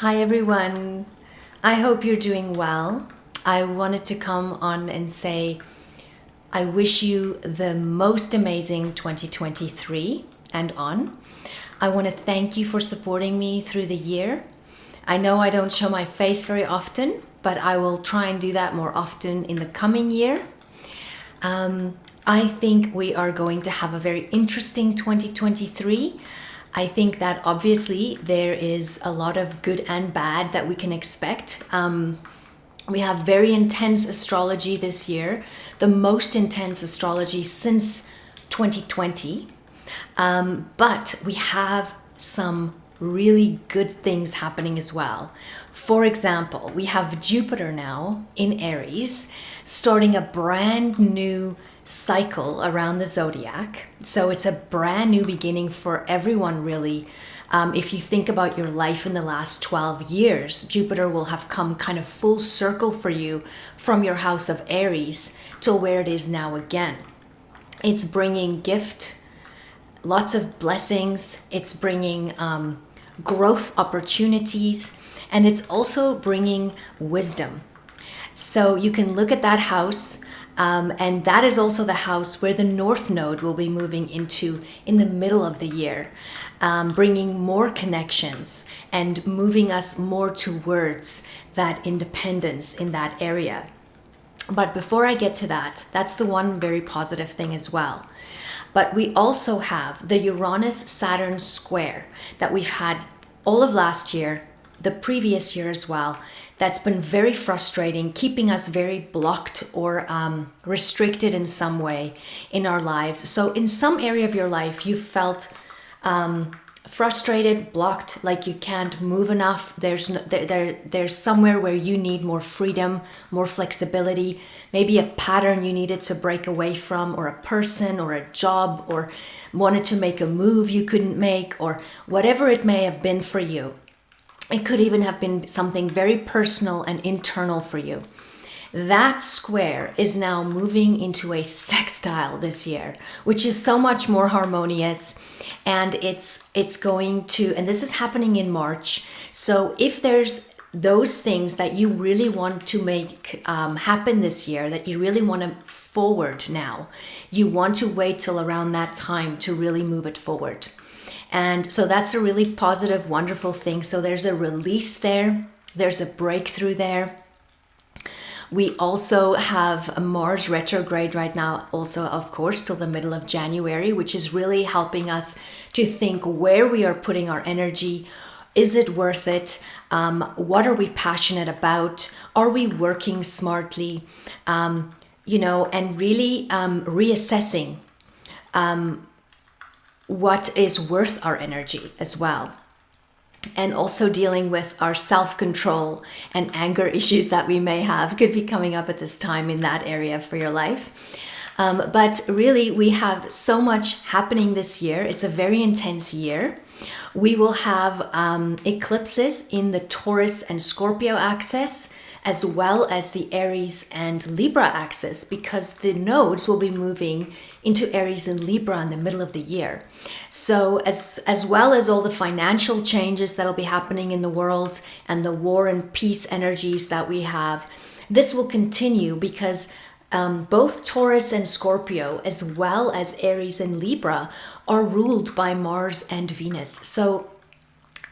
Hi everyone. I hope you're doing well. I wanted to come on and say I wish you the most amazing 2023 and on. I want to thank you for supporting me through the year. I know I don't show my face very often, but I will try and do that more often in the coming year. I think we are going to have a very interesting 2023. I think that obviously there is a lot of good and bad that we can expect. We have very intense astrology this year, the most intense astrology since 2020. But we have some really good things happening as well. For example, we have Jupiter now in Aries, starting a brand new cycle around the zodiac. So it's a brand new beginning for everyone, really. If you think about your life in the last 12 years, Jupiter will have come kind of full circle for you from your house of Aries to where it is now again. It's bringing gift, lots of blessings. It's bringing growth opportunities, and it's also bringing wisdom. So you can look at that house, and that is also the house where the North Node will be moving into in the middle of the year, bringing more connections and moving us more towards that independence in that area. But before I get to that, that's the one very positive thing as well. But we also have the Uranus-Saturn square that we've had all of last year, the previous year as well. That's been very frustrating, keeping us very blocked or restricted in some way in our lives. So in some area of your life, you felt frustrated, blocked, like you can't move enough. There's somewhere where you need more freedom, more flexibility, maybe a pattern you needed to break away from, or a person or a job, or wanted to make a move you couldn't make, or whatever it may have been for you. It could even have been something very personal and internal for you. That square is now moving into a sextile this year, which is so much more harmonious. And it's going to, and this is happening in March. So if there's those things that you really want to make happen this year, that you really want to forward now, you want to wait till around that time to really move it forward. And so that's a really positive, wonderful thing. So there's a release there. There's a breakthrough there. We also have a Mars retrograde right now, also, of course, till the middle of January, which is really helping us to think where we are putting our energy. Is it worth it? What are we passionate about? Are we working smartly? And really reassessing what is worth our energy as well. And also dealing with our self-control and anger issues that we may have could be coming up at this time in that area for your life. But really, we have so much happening this year. It's a very intense year. We will have eclipses in the Taurus and Scorpio axis, as well as the Aries and Libra axis, because the nodes will be moving into Aries and Libra in the middle of the year. So as well as all the financial changes that'll be happening in the world and the war and peace energies that we have, this will continue because both Taurus and Scorpio, as well as Aries and Libra, are ruled by Mars and Venus. So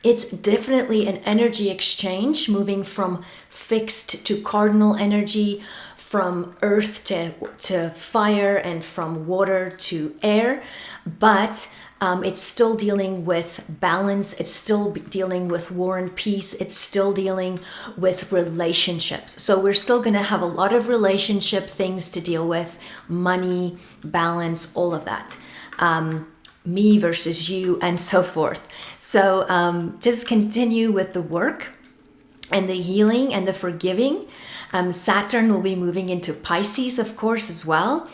it's definitely an energy exchange, moving from fixed to cardinal energy, from earth to fire, and from water to air. But it's still dealing with balance. It's still dealing with war and peace. It's still dealing with relationships. So we're still going to have a lot of relationship things to deal with, money, balance, all of that. Me versus you, and so forth. So just continue with the work and the healing and the forgiving. Saturn will be moving into Pisces, of course, as well.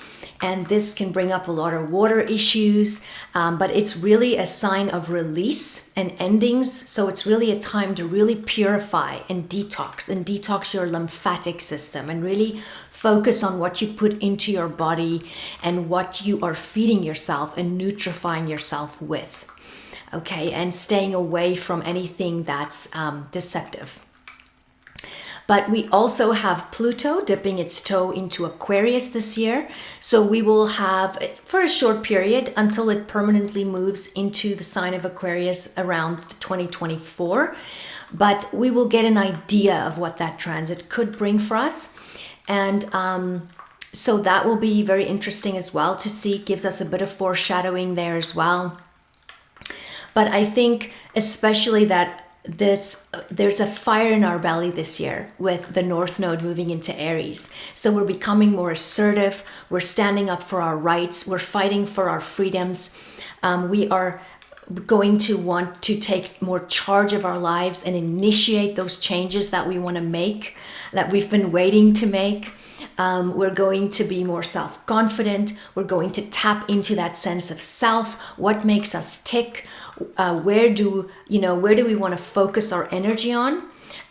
And this can bring up a lot of water issues, but it's really a sign of release and endings. So it's really a time to really purify and detox your lymphatic system, and really focus on what you put into your body and what you are feeding yourself and nutrifying yourself with. okay, and staying away from anything that's deceptive. But we also have Pluto dipping its toe into Aquarius this year. So we will have, for a short period, until it permanently moves into the sign of Aquarius around 2024. But we will get an idea of what that transit could bring for us. And so that will be very interesting as well to see. It gives us a bit of foreshadowing there as well. But I think especially that there's a fire in our belly this year with the North Node moving into Aries. So we're becoming more assertive. We're standing up for our rights. We're fighting for our freedoms. We are going to want to take more charge of our lives and initiate those changes that we want to make, that we've been waiting to make. We're going to be more self-confident. We're going to tap into that sense of self. What makes us tick? Where do we want to focus our energy on?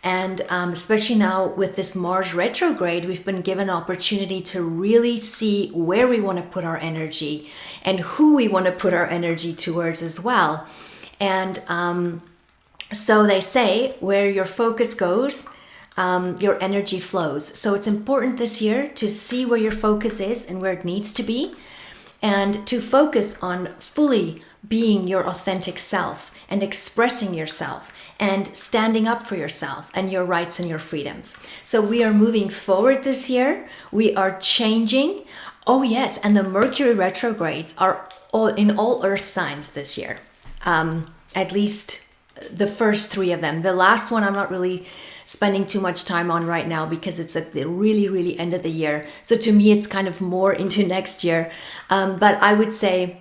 And especially now with this Mars retrograde, we've been given opportunity to really see where we want to put our energy and who we want to put our energy towards as well. And so they say where your focus goes, your energy flows. So it's important this year to see where your focus is and where it needs to be, and to focus on fully being your authentic self and expressing yourself and standing up for yourself and your rights and your freedoms. So we are moving forward this year. We are changing. Oh yes, and the Mercury retrogrades are in all earth signs this year. At least the first 3 of them. The last one I'm not really spending too much time on right now because it's at the really, really end of the year. So to me, it's kind of more into next year. But I would say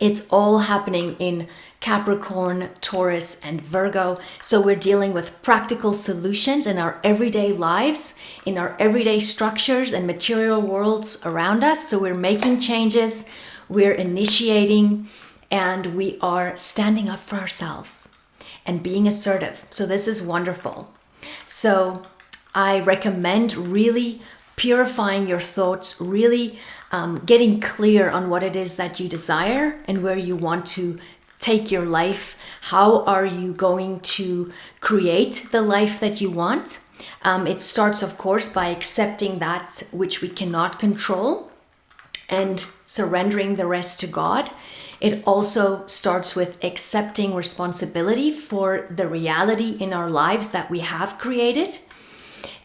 it's all happening in Capricorn, Taurus, and Virgo. So we're dealing with practical solutions in our everyday lives, in our everyday structures and material worlds around us. So we're making changes, we're initiating, and we are standing up for ourselves and being assertive. So this is wonderful. So I recommend really purifying your thoughts, really getting clear on what it is that you desire and where you want to take your life. How are you going to create the life that you want? It starts, of course, by accepting that which we cannot control and surrendering the rest to God. It also starts with accepting responsibility for the reality in our lives that we have created,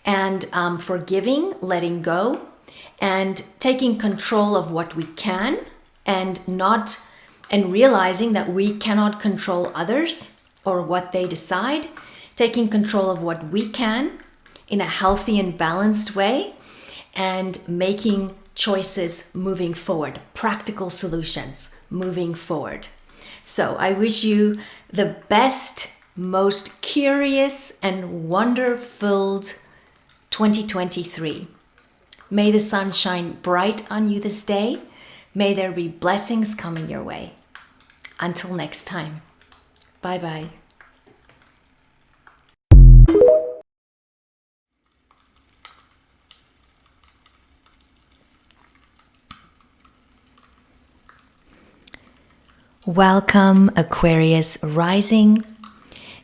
and forgiving, letting go, and taking control of what we can, and realizing that we cannot control others or what they decide, taking control of what we can in a healthy and balanced way, and making choices moving forward, practical solutions moving forward. So I wish you the best, most curious and wonder-filled 2023. May the sun shine bright on you this day. May there be blessings coming your way. Until next time. Bye-bye. Welcome, Aquarius rising.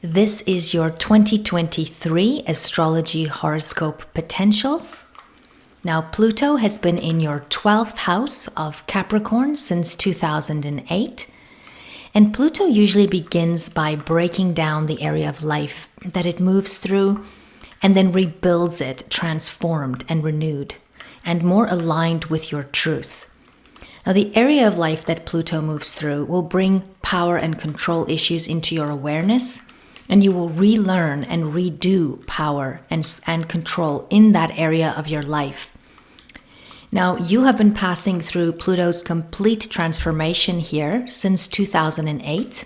This is your 2023 Astrology Horoscope potentials. Now, Pluto has been in your 12th house of Capricorn since 2008. And Pluto usually begins by breaking down the area of life that it moves through and then rebuilds it, transformed and renewed, and more aligned with your truth. Now, the area of life that Pluto moves through will bring power and control issues into your awareness, and you will relearn and redo power and control in that area of your life. Now, you have been passing through Pluto's complete transformation here since 2008,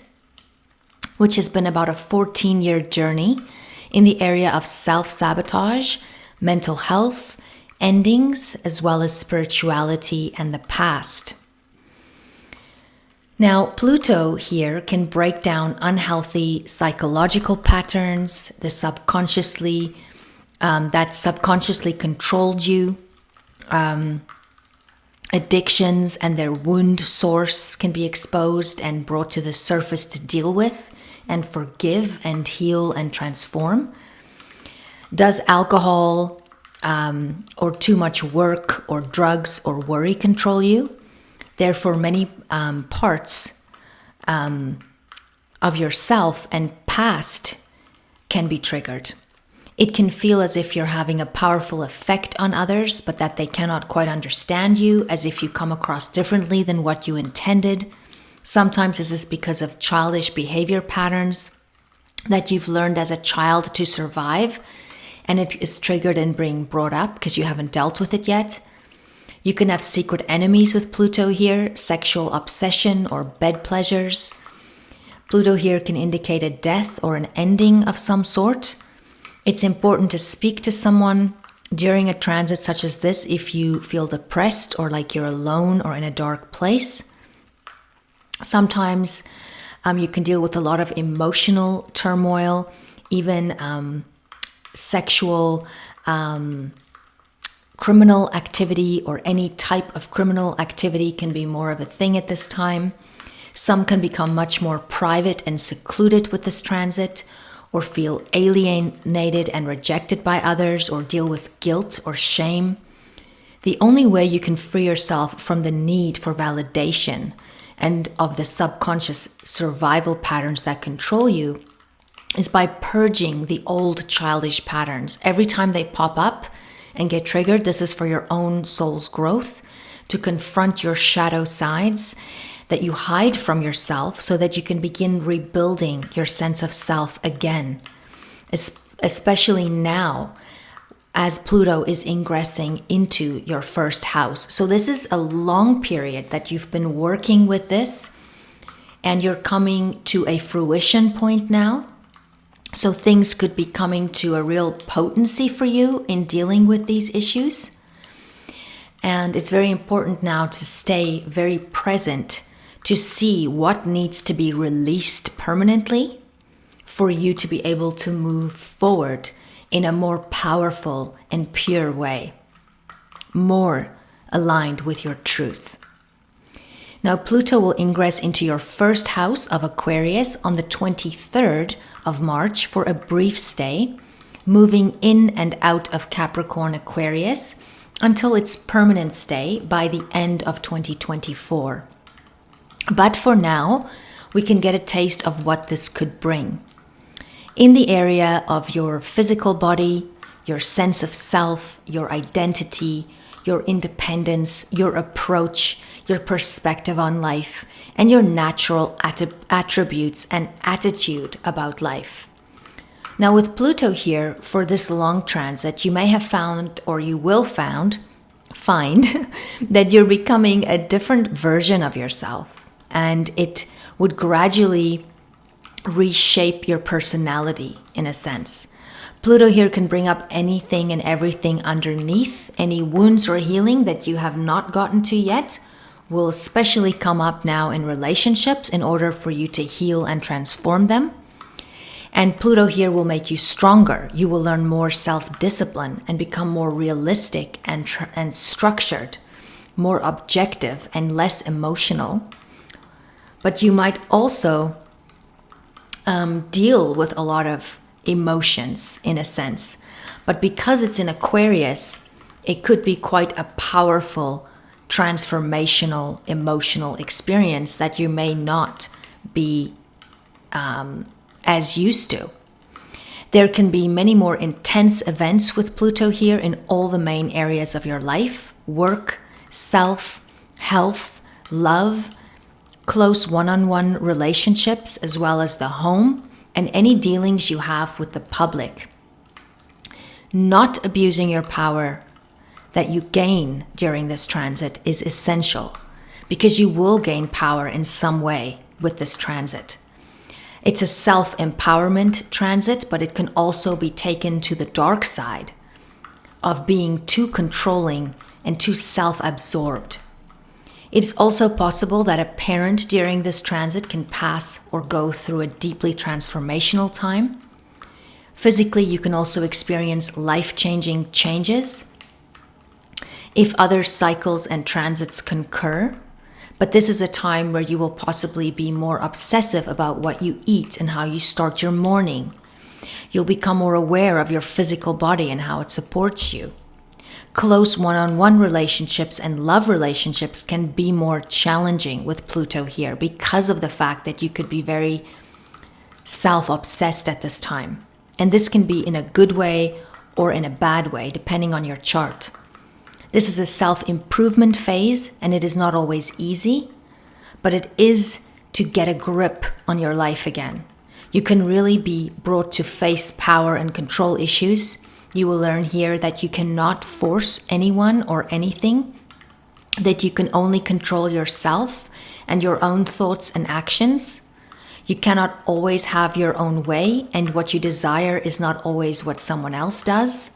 which has been about a 14-year journey in the area of self-sabotage, mental health, endings, as well as spirituality and the past. Now, Pluto here can break down unhealthy psychological patterns, that subconsciously controlled you, Addictions and their wound source can be exposed and brought to the surface to deal with and forgive and heal and transform. Does alcohol or too much work or drugs or worry control you? Therefore, many parts of yourself and past can be triggered. It can feel as if you're having a powerful effect on others, but that they cannot quite understand you, as if you come across differently than what you intended. Sometimes this is because of childish behavior patterns that you've learned as a child to survive, and it is triggered and being brought up because you haven't dealt with it yet. You can have secret enemies with Pluto here, sexual obsession or bed pleasures. Pluto here can indicate a death or an ending of some sort. It's important to speak to someone during a transit such as this if you feel depressed or like you're alone or in a dark place. Sometimes you can deal with a lot of emotional turmoil, even sexual criminal activity or any type of criminal activity can be more of a thing at this time. Some can become much more private and secluded with this transit, or feel alienated and rejected by others, or deal with guilt or shame. The only way you can free yourself from the need for validation and of the subconscious survival patterns that control you is by purging the old childish patterns. Every time they pop up and get triggered, this is for your own soul's growth, to confront your shadow sides that you hide from yourself so that you can begin rebuilding your sense of self again, especially now as Pluto is ingressing into your first house. So this is a long period that you've been working with this, and you're coming to a fruition point now. So things could be coming to a real potency for you in dealing with these issues. And it's very important now to stay very present to see what needs to be released permanently for you to be able to move forward in a more powerful and pure way, more aligned with your truth. Now, Pluto will ingress into your first house of Aquarius on the 23rd of March for a brief stay, moving in and out of Capricorn Aquarius until its permanent stay by the end of 2024. But for now, we can get a taste of what this could bring. In the area of your physical body, your sense of self, your identity, your independence, your approach, your perspective on life, and your natural attributes and attitude about life. Now with Pluto here for this long transit, you may have found, or you will find that you're becoming a different version of yourself. And it would gradually reshape your personality in a sense. Pluto here can bring up anything and everything underneath. Any wounds or healing that you have not gotten to yet will especially come up now in relationships in order for you to heal and transform them. And Pluto here will make you stronger. You will learn more self-discipline and become more realistic and structured, more objective and less emotional. But you might also deal with a lot of emotions in a sense. But because it's in Aquarius, it could be quite a powerful, transformational, emotional experience that you may not be as used to. There can be many more intense events with Pluto here in all the main areas of your life: work, self, health, love, close one-on-one relationships, as well as the home and any dealings you have with the public. Not abusing your power that you gain during this transit is essential, because you will gain power in some way with this transit. It's a self-empowerment transit, but it can also be taken to the dark side of being too controlling and too self-absorbed. It's also possible that a parent during this transit can pass or go through a deeply transformational time. Physically, you can also experience life-changing changes. if other cycles and transits concur. But this is a time where you will possibly be more obsessive about what you eat and how you start your morning. You'll become more aware of your physical body and how it supports you. Close one-on-one relationships and love relationships can be more challenging with Pluto here because of the fact that you could be very self-obsessed at this time. And this can be in a good way or in a bad way, depending on your chart. This is a self-improvement phase, and it is not always easy, but it is to get a grip on your life again. You can really be brought to face power and control issues. You will learn here that you cannot force anyone or anything, that you can only control yourself and your own thoughts and actions. You cannot always have your own way, and what you desire is not always what someone else does.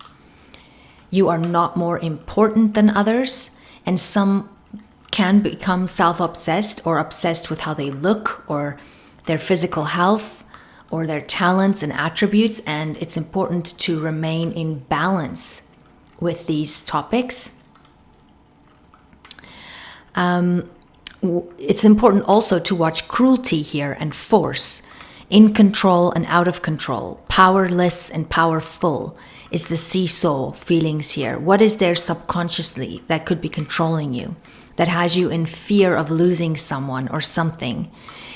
You are not more important than others, and some can become self-obsessed or obsessed with how they look or their physical health or their talents and attributes, and it's important to remain in balance with these topics. It's important also to watch cruelty here and force, in control and out of control, powerless and powerful is the seesaw feelings here. What is there subconsciously that could be controlling you, that has you in fear of losing someone or something?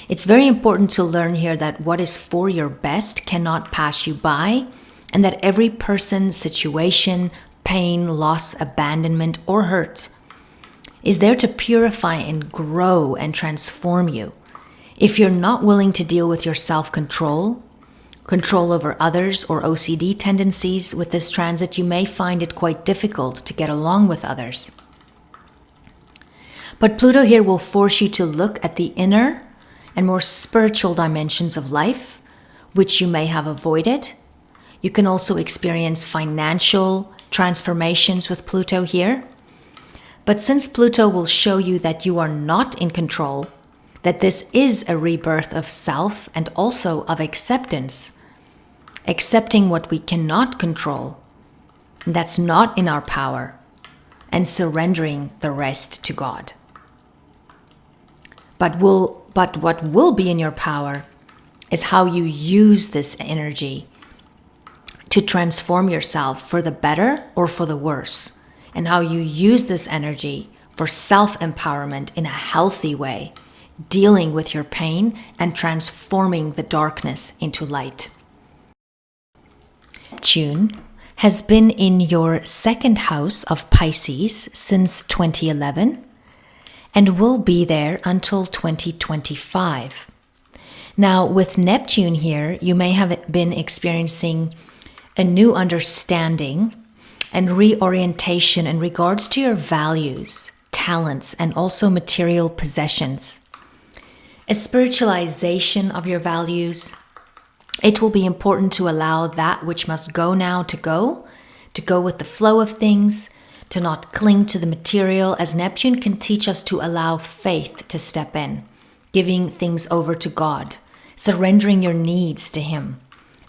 It's very important to learn here that what is for your best cannot pass you by, and that every person, situation, pain, loss, abandonment, or hurt is there to purify and grow and transform you. If you're not willing to deal with your self-control, control over others, or OCD tendencies with this transit, you may find it quite difficult to get along with others. But Pluto here will force you to look at the inner and more spiritual dimensions of life, which you may have avoided. You can also experience financial transformations with Pluto here. But since Pluto will show you that you are not in control, that this is a rebirth of self and also of acceptance, accepting what we cannot control, that's not in our power, and surrendering the rest to God. But what will be in your power is how you use this energy to transform yourself for the better or for the worse, and how you use this energy for self-empowerment in a healthy way, dealing with your pain and transforming the darkness into light. Neptune has been in your second house of Pisces since 2011 and will be there until 2025. Now, with Neptune here, you may have been experiencing a new understanding and reorientation in regards to your values, talents, and also material possessions. A spiritualization of your values. It will be important to allow that which must go now to go with the flow of things, to not cling to the material, as Neptune can teach us to allow faith to step in, giving things over to God, surrendering your needs to Him.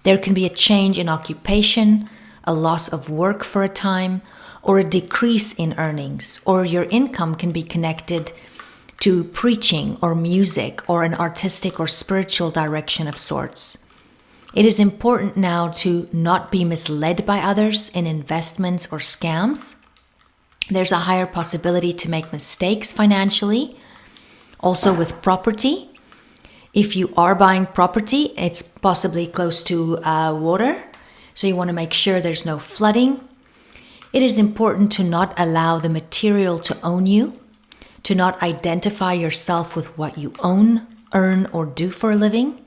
There can be a change in occupation, a loss of work for a time, or a decrease in earnings, or your income can be connected to preaching or music or an artistic or spiritual direction of sorts. It is important now to not be misled by others in investments or scams. There's a higher possibility to make mistakes financially. Also with property. If you are buying property, it's possibly close to water. So you want to make sure there's no flooding. It is important to not allow the material to own you, to not identify yourself with what you own, earn, or do for a living.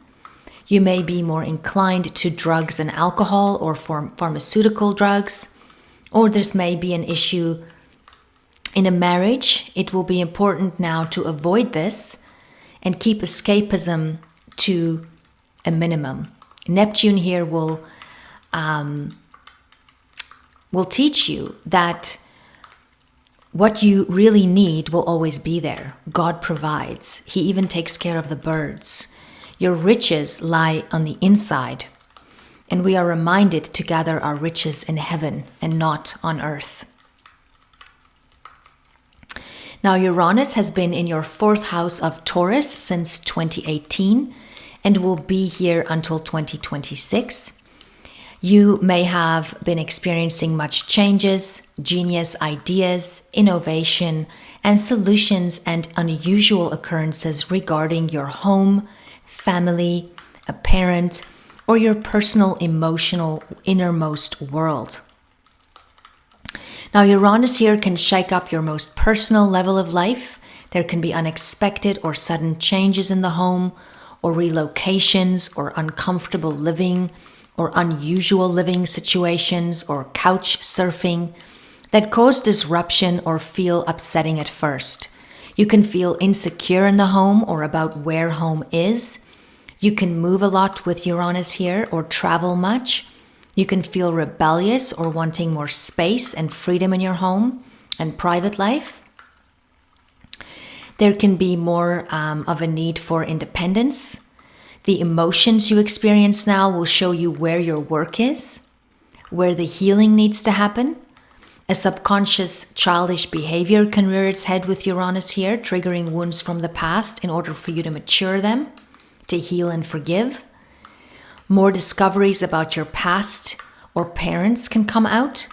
You may be more inclined to drugs and alcohol or pharmaceutical drugs, or this may be an issue in a marriage. It will be important now to avoid this and keep escapism to a minimum. Neptune here will teach you that what you really need will always be there. God provides. He even takes care of the birds. Your riches lie on the inside, and we are reminded to gather our riches in heaven and not on earth. Now, Uranus has been in your 4th house of Taurus since 2018 and will be here until 2026. You may have been experiencing much changes, genius ideas, innovation, and solutions and unusual occurrences regarding your home, family, a parent, or your personal, emotional, innermost world. Now, Uranus here can shake up your most personal level of life. There can be unexpected or sudden changes in the home, or relocations, or uncomfortable living, or unusual living situations, or couch surfing that cause disruption or feel upsetting at first. You can feel insecure in the home or about where home is. You can move a lot with Uranus here or travel much. You can feel rebellious or wanting more space and freedom in your home and private life. There can be more of a need for independence. The emotions you experience now will show you where your work is, where the healing needs to happen. A subconscious childish behavior can rear its head with Uranus here, triggering wounds from the past in order for you to mature them, to heal and forgive. More discoveries about your past or parents can come out.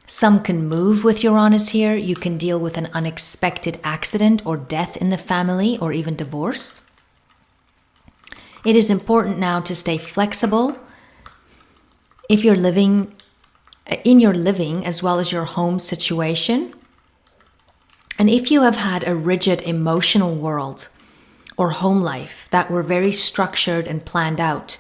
Some can move with Uranus here. You can deal with an unexpected accident or death in the family or even divorce. It is important now to stay flexible if you're living in your living as well as your home situation. And if you have had a rigid emotional world or home life that were very structured and planned out,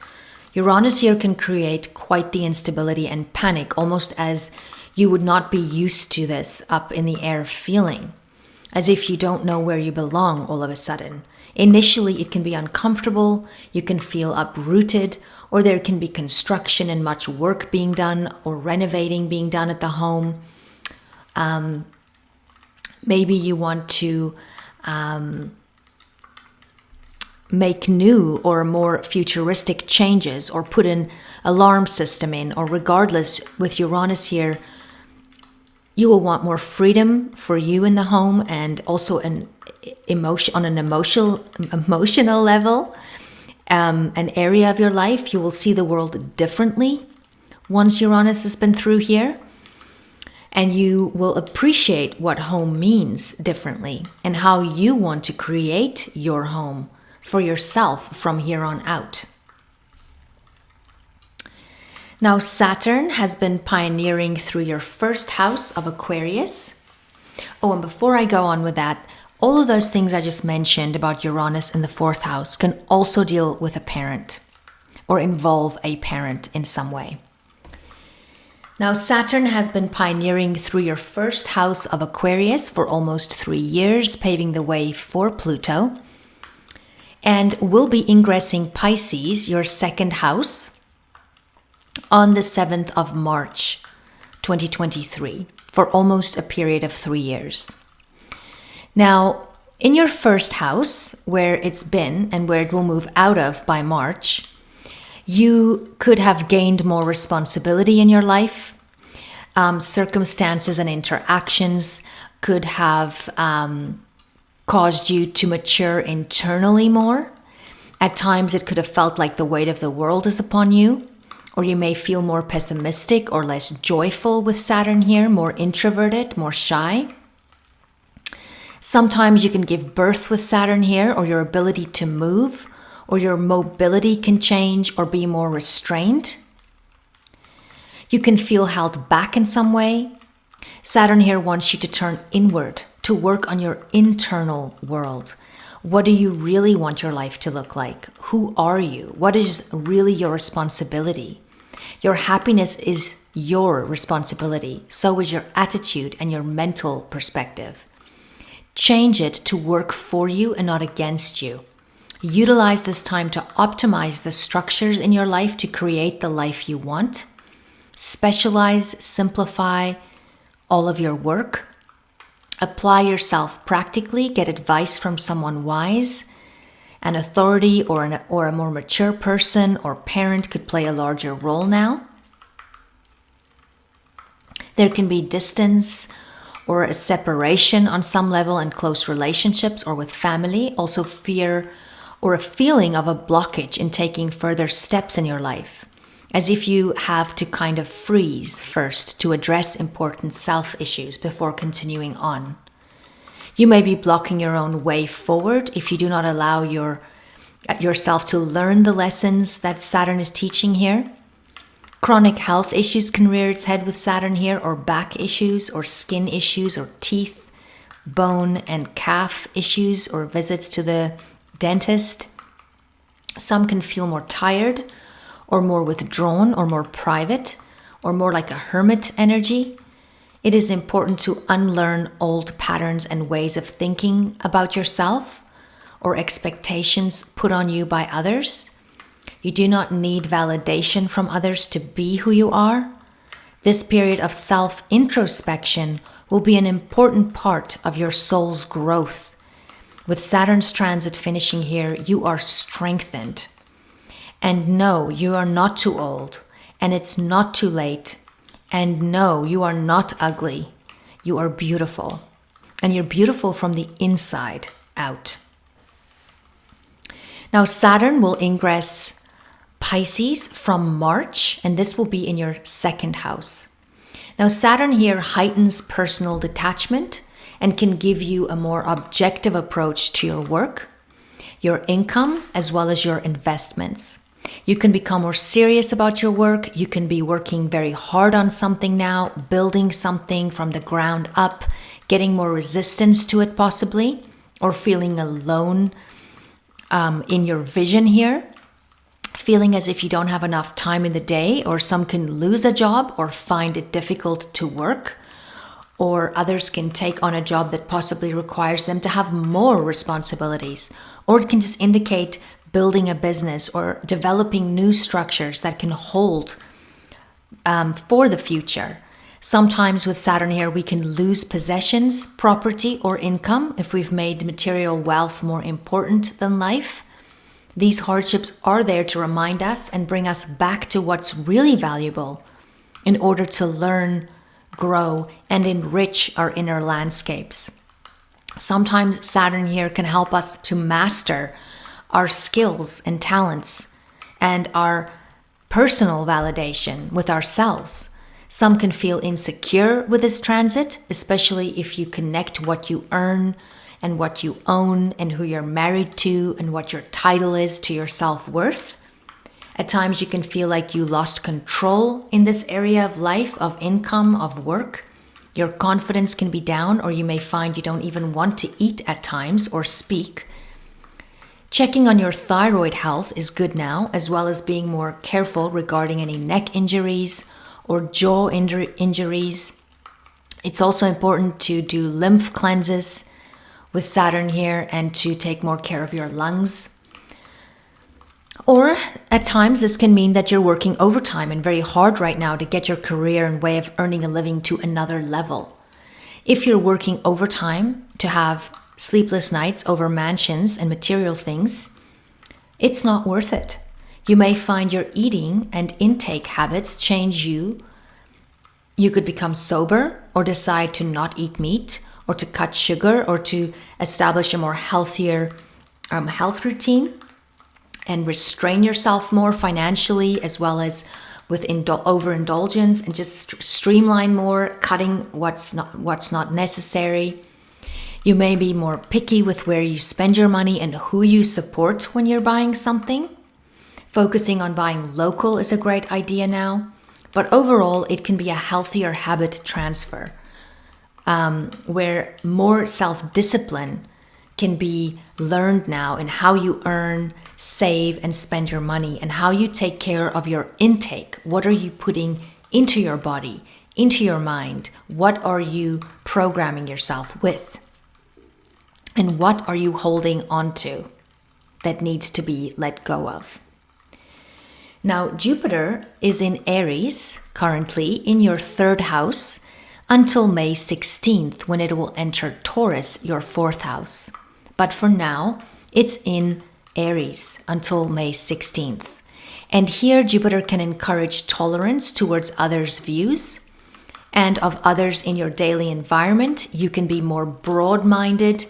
Uranus here can create quite the instability and panic, almost as you would not be used to this up in the air feeling, as if you don't know where you belong all of a sudden. Initially, it can be uncomfortable, you can feel uprooted, or there can be construction and much work being done or renovating being done at the home. Maybe you want to make new or more futuristic changes or put an alarm system in, or regardless, with Uranus here, you will want more freedom for you in the home and also an emotion on an emotional level, an area of your life. You will see the world differently once Uranus has been through here, and you will appreciate what home means differently and how you want to create your home for yourself from here on out. Now, Saturn has been pioneering through your 1st house of Aquarius. Oh, and before I go on with that, all of those things I just mentioned about Uranus in the 4th house can also deal with a parent or involve a parent in some way. Now, Saturn has been pioneering through your 1st house of Aquarius for almost 3 years, paving the way for Pluto, and will be ingressing Pisces, your 2nd house, on the 7th of March, 2023, for almost a period of 3 years. Now, in your 1st house, where it's been and where it will move out of by March, you could have gained more responsibility in your life. Circumstances and interactions could have caused you to mature internally more. At times, it could have felt like the weight of the world is upon you, or you may feel more pessimistic or less joyful with Saturn here, more introverted, more shy. Sometimes you can give birth with Saturn here, or your ability to move, or your mobility can change or be more restrained. You can feel held back in some way. Saturn here wants you to turn inward, to work on your internal world. What do you really want your life to look like? Who are you? What is really your responsibility? Your happiness is your responsibility. So is your attitude and your mental perspective. Change it to work for you and not against you. Utilize this time to optimize the structures in your life to create the life you want. Specialize, simplify all of your work. Apply yourself practically, get advice from someone wise. An authority or a more mature person or parent could play a larger role now. There can be distance or a separation on some level in close relationships or with family. Also fear or a feeling of a blockage in taking further steps in your life, as if you have to kind of freeze first to address important self issues before continuing on. You may be blocking your own way forward if you do not allow yourself to learn the lessons that Saturn is teaching here. Chronic health issues can rear its head with Saturn here, or back issues, or skin issues, or teeth, bone and calf issues, or visits to the dentist. Some can feel more tired, or more withdrawn, or more private, or more like a hermit energy. It is important to unlearn old patterns and ways of thinking about yourself, or expectations put on you by others. You do not need validation from others to be who you are. This period of self-introspection will be an important part of your soul's growth. With Saturn's transit finishing here, you are strengthened. And no, you are not too old, and it's not too late. And no, you are not ugly. You are beautiful. And you're beautiful from the inside out. Now, Saturn will ingress Pisces from March, and this will be in your second house. Now, Saturn here heightens personal detachment and can give you a more objective approach to your work, your income, as well as your investments. You can become more serious about your work. You can be working very hard on something now, building something from the ground up, getting more resistance to it possibly, or feeling alone in your vision here. Feeling as if you don't have enough time in the day, or some can lose a job or find it difficult to work, or others can take on a job that possibly requires them to have more responsibilities, or it can just indicate building a business or developing new structures that can hold for the future. Sometimes with Saturn here, we can lose possessions, property, or income if we've made material wealth more important than life. These hardships are there to remind us and bring us back to what's really valuable in order to learn, grow, and enrich our inner landscapes. Sometimes Saturn here can help us to master our skills and talents and our personal validation with ourselves. Some can feel insecure with this transit, especially if you connect what you earn and what you own and who you're married to and what your title is to your self-worth. At times you can feel like you lost control in this area of life, of income, of work. Your confidence can be down, or you may find you don't even want to eat at times or speak. Checking on your thyroid health is good now, as well as being more careful regarding any neck injuries or jaw injuries. It's also important to do lymph cleanses with Saturn here and to take more care of your lungs. Or at times this can mean that you're working overtime and very hard right now to get your career and way of earning a living to another level. If you're working overtime to have sleepless nights over mansions and material things, it's not worth it. You may find your eating and intake habits change you. You could become sober or decide to not eat meat or to cut sugar or to establish a more healthier health routine and restrain yourself more financially, as well as with overindulgence, and just streamline more, cutting what's not necessary. You may be more picky with where you spend your money and who you support when you're buying something. Focusing on buying local is a great idea now, but overall it can be a healthier habit transfer where more self-discipline can be learned now in how you earn, save, and spend your money, and how you take care of your intake. What are you putting into your body, into your mind? What are you programming yourself with? And what are you holding on to that needs to be let go of? Now, Jupiter is in Aries currently in your third house until May 16th, when it will enter Taurus, your fourth house. But for now, it's in Aries until May 16th. And here Jupiter can encourage tolerance towards others' views. and of others in your daily environment. You can be more broad-minded.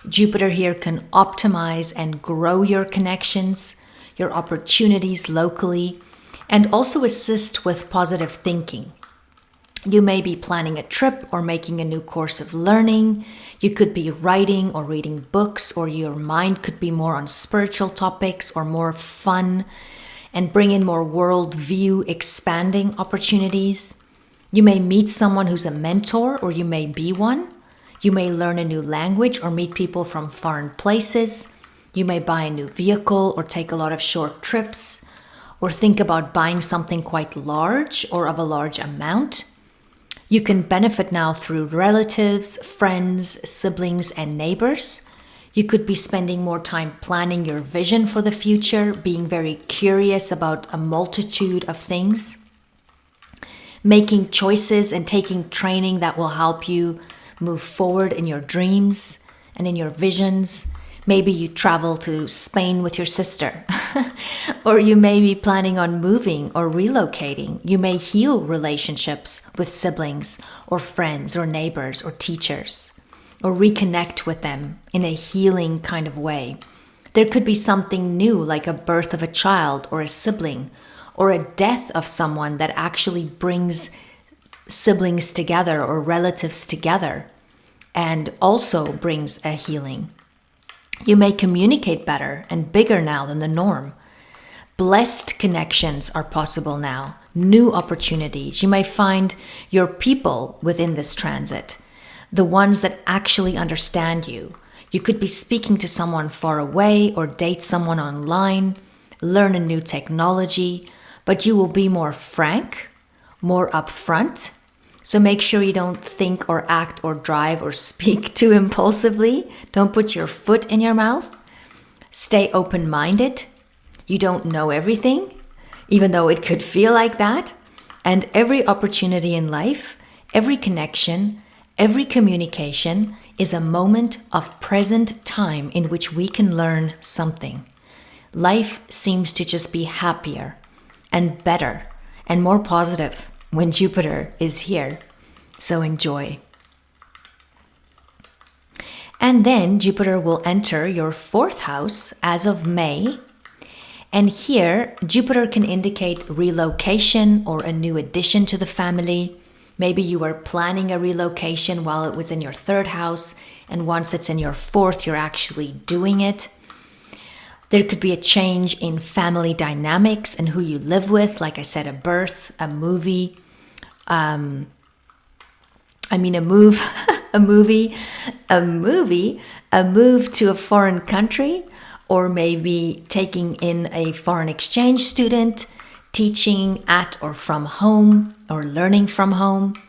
Jupiter here can optimize and grow your connections, your opportunities locally, and also assist with positive thinking. You may be planning a trip or making a new course of learning. You could be writing or reading books, or your mind could be more on spiritual topics or more fun and bring in more worldview expanding opportunities. You may meet someone who's a mentor, or you may be one. You may learn a new language or meet people from foreign places. You may buy a new vehicle or take a lot of short trips, or think about buying something quite large or of a large amount. You can benefit now through relatives, friends, siblings, and neighbors. You could be spending more time planning your vision for the future, being very curious about a multitude of things, making choices and taking training that will help you move forward in your dreams and in your visions. Maybe you travel to Spain with your sister, or you may be planning on moving or relocating. You may heal relationships with siblings or friends or neighbors or teachers, or reconnect with them in a healing kind of way. There could be something new, like a birth of a child or a sibling, or a death of someone that actually brings siblings together or relatives together and also brings a healing. You may communicate better and bigger now than the norm. Blessed connections are possible now, new opportunities. You may find your people within this transit, the ones that actually understand you. You could be speaking to someone far away or date someone online, learn a new technology, but you will be more frank, more upfront. So make sure you don't think or act or drive or speak too impulsively. Don't put your foot in your mouth. Stay open-minded. You don't know everything, even though it could feel like that. And every opportunity in life, every connection, every communication is a moment of present time in which we can learn something. Life seems to just be happier and better and more positive when Jupiter is here. So enjoy. And then Jupiter will enter your 4th house as of May. And here, Jupiter can indicate relocation or a new addition to the family. Maybe you were planning a relocation while it was in your 3rd house, and once it's in your 4th, you're actually doing it. There could be a change in family dynamics and who you live with, like I said, a birth, a movie, a move, a move to a foreign country, or maybe taking in a foreign exchange student, teaching at or from home, or learning from home.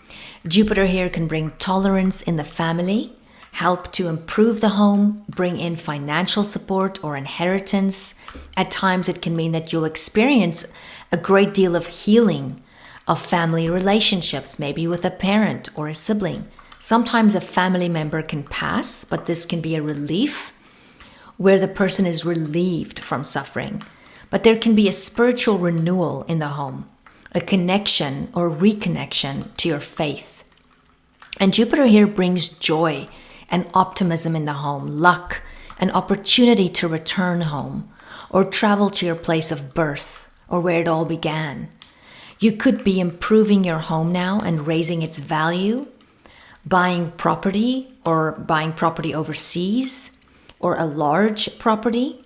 Jupiter here can bring tolerance in the family, help to improve the home, bring in financial support or inheritance. At times it can mean that you'll experience a great deal of healing of family relationships, maybe with a parent or a sibling. Sometimes a family member can pass, but this can be a relief where the person is relieved from suffering. But there can be a spiritual renewal in the home, a connection or reconnection to your faith. And Jupiter here brings joy and optimism in the home, luck, an opportunity to return home or travel to your place of birth or where it all began. You could be improving your home now and raising its value, buying property or buying property overseas or a large property.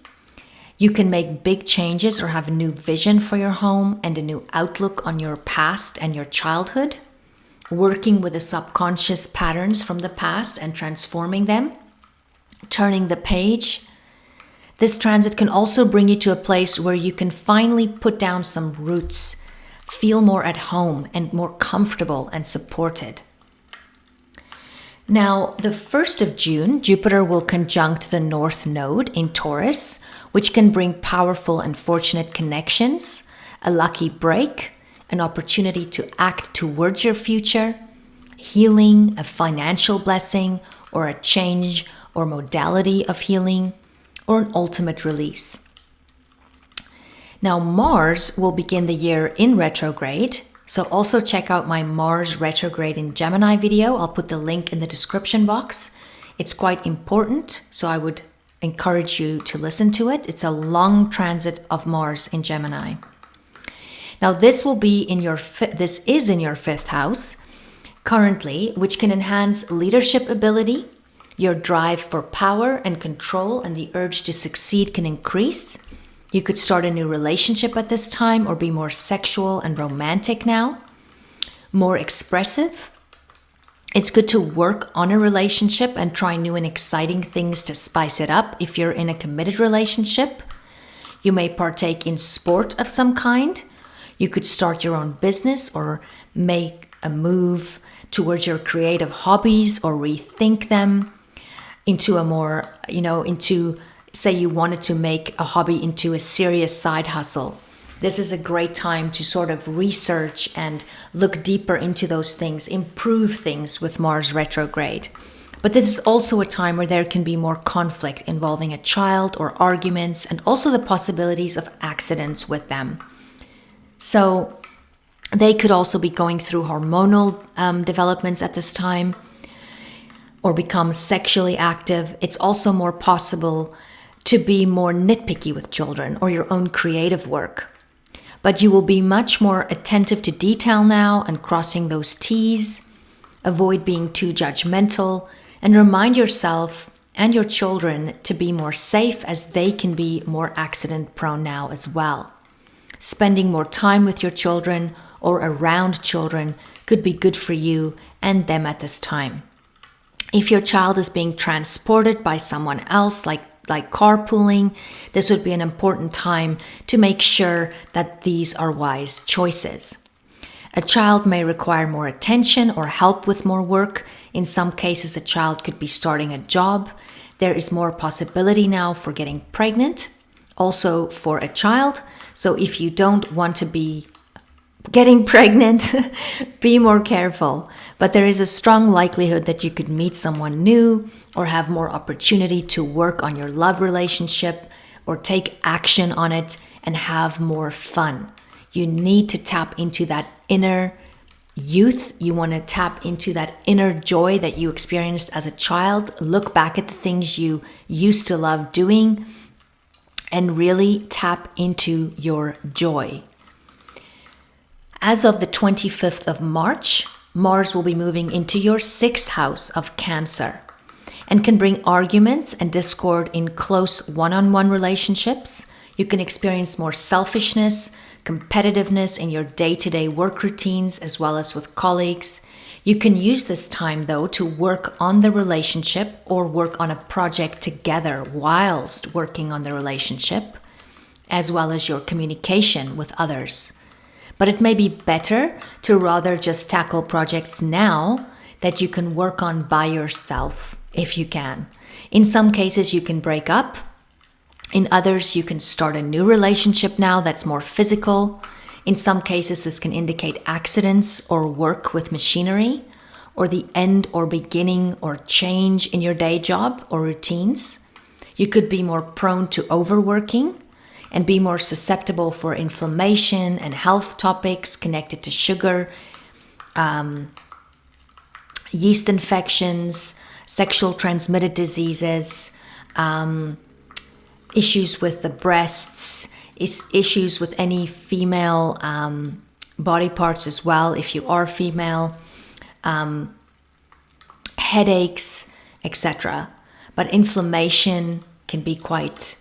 You can make big changes or have a new vision for your home and a new outlook on your past and your childhood, working with the subconscious patterns from the past and transforming them, turning the page. This transit can also bring you to a place where you can finally put down some roots, feel more at home and more comfortable and supported. Now, the 1st of June, Jupiter will conjunct the North Node in Taurus, which can bring powerful and fortunate connections, a lucky break, an opportunity to act towards your future, healing, a financial blessing, or a change or modality of healing, or an ultimate release. Now, Mars will begin the year in retrograde So also check out my Mars retrograde in Gemini video. I'll put the link in the description box. It's quite important, so I would encourage you to listen to it. It's a long transit of Mars in Gemini. Now this is in your fifth house currently, which can enhance leadership ability. Your drive for power and control and the urge to succeed can increase. You could start a new relationship at this time or be more sexual and romantic now, more expressive. It's good to work on a relationship and try new and exciting things to spice it up if you're in a committed relationship. You may partake in sport of some kind. You could start your own business or make a move towards your creative hobbies or rethink them into a more, say you wanted to make a hobby into a serious side hustle. This is a great time to sort of research and look deeper into those things, improve things with Mars retrograde. But this is also a time where there can be more conflict involving a child or arguments, and also the possibilities of accidents with them. So they could also be going through hormonal developments at this time or become sexually active. It's also more possible to be more nitpicky with children or your own creative work. But you will be much more attentive to detail now and crossing those T's. Avoid being too judgmental and remind yourself and your children to be more safe, as they can be more accident prone now as well. Spending more time with your children or around children could be good for you and them at this time. If your child is being transported by someone else, like carpooling, this would be an important time to make sure that these are wise choices. A child may require more attention or help with more work. In some cases, a child could be starting a job. There is more possibility now for getting pregnant, also for a child. So if you don't want to be getting pregnant, be more careful. But there is a strong likelihood that you could meet someone new or have more opportunity to work on your love relationship or take action on it and have more fun. You need to tap into that inner youth. You want to tap into that inner joy that you experienced as a child. Look back at the things you used to love doing and really tap into your joy. As of the 25th of March, Mars will be moving into your sixth house of Cancer and can bring arguments and discord in close one-on-one relationships. You can experience more selfishness, competitiveness in your day-to-day work routines, as well as with colleagues. You can use this time, though, to work on the relationship or work on a project together whilst working on the relationship, as well as your communication with others. But it may be better to rather just tackle projects now that you can work on by yourself, if you can. In some cases, you can break up. In others, you can start a new relationship now that's more physical. In some cases, this can indicate accidents or work with machinery, or the end or beginning or change in your day job or routines. You could be more prone to overworking and be more susceptible for inflammation and health topics connected to sugar, yeast infections, sexual transmitted diseases, issues with the breasts, issues with any female body parts as well, if you are female, headaches, etc. But inflammation can be quite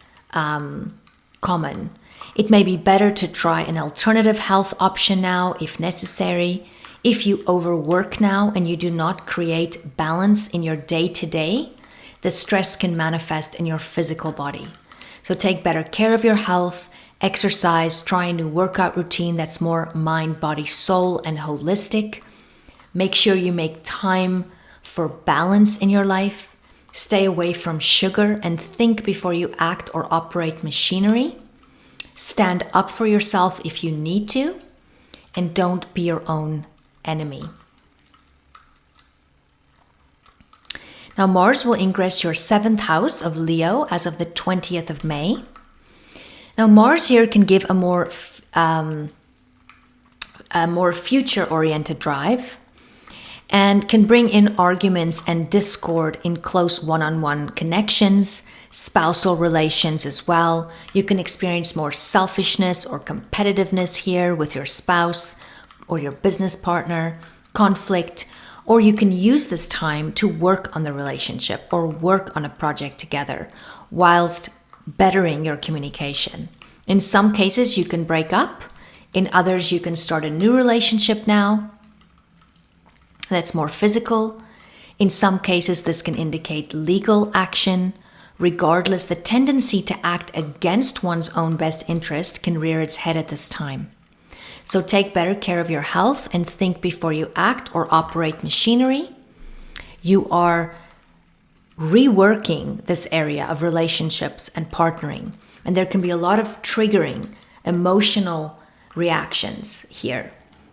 common. It may be better to try an alternative health option now if necessary. If you overwork now and you do not create balance in your day-to-day, the stress can manifest in your physical body. So take better care of your health, exercise, try a new workout routine that's more mind, body, soul, and holistic. Make sure you make time for balance in your life. Stay away from sugar and think before you act or operate machinery. Stand up for yourself if you need to, and don't be your own enemy. Now, Mars will ingress your seventh house of Leo as of the 20th of May. Now, Mars here can give a more a more future-oriented drive, and can bring in arguments and discord in close one-on-one connections, spousal relations as well. You can experience more selfishness or competitiveness here with your spouse or your business partner, conflict, or you can use this time to work on the relationship or work on a project together whilst bettering your communication. In some cases, you can break up. In others, you can start a new relationship now that's more physical. In some cases, this can indicate legal action. Regardless, the tendency to act against one's own best interest can rear its head at this time. So take better care of your health and think before you act or operate machinery. You are reworking this area of relationships and partnering, and there can be a lot of triggering emotional reactions here.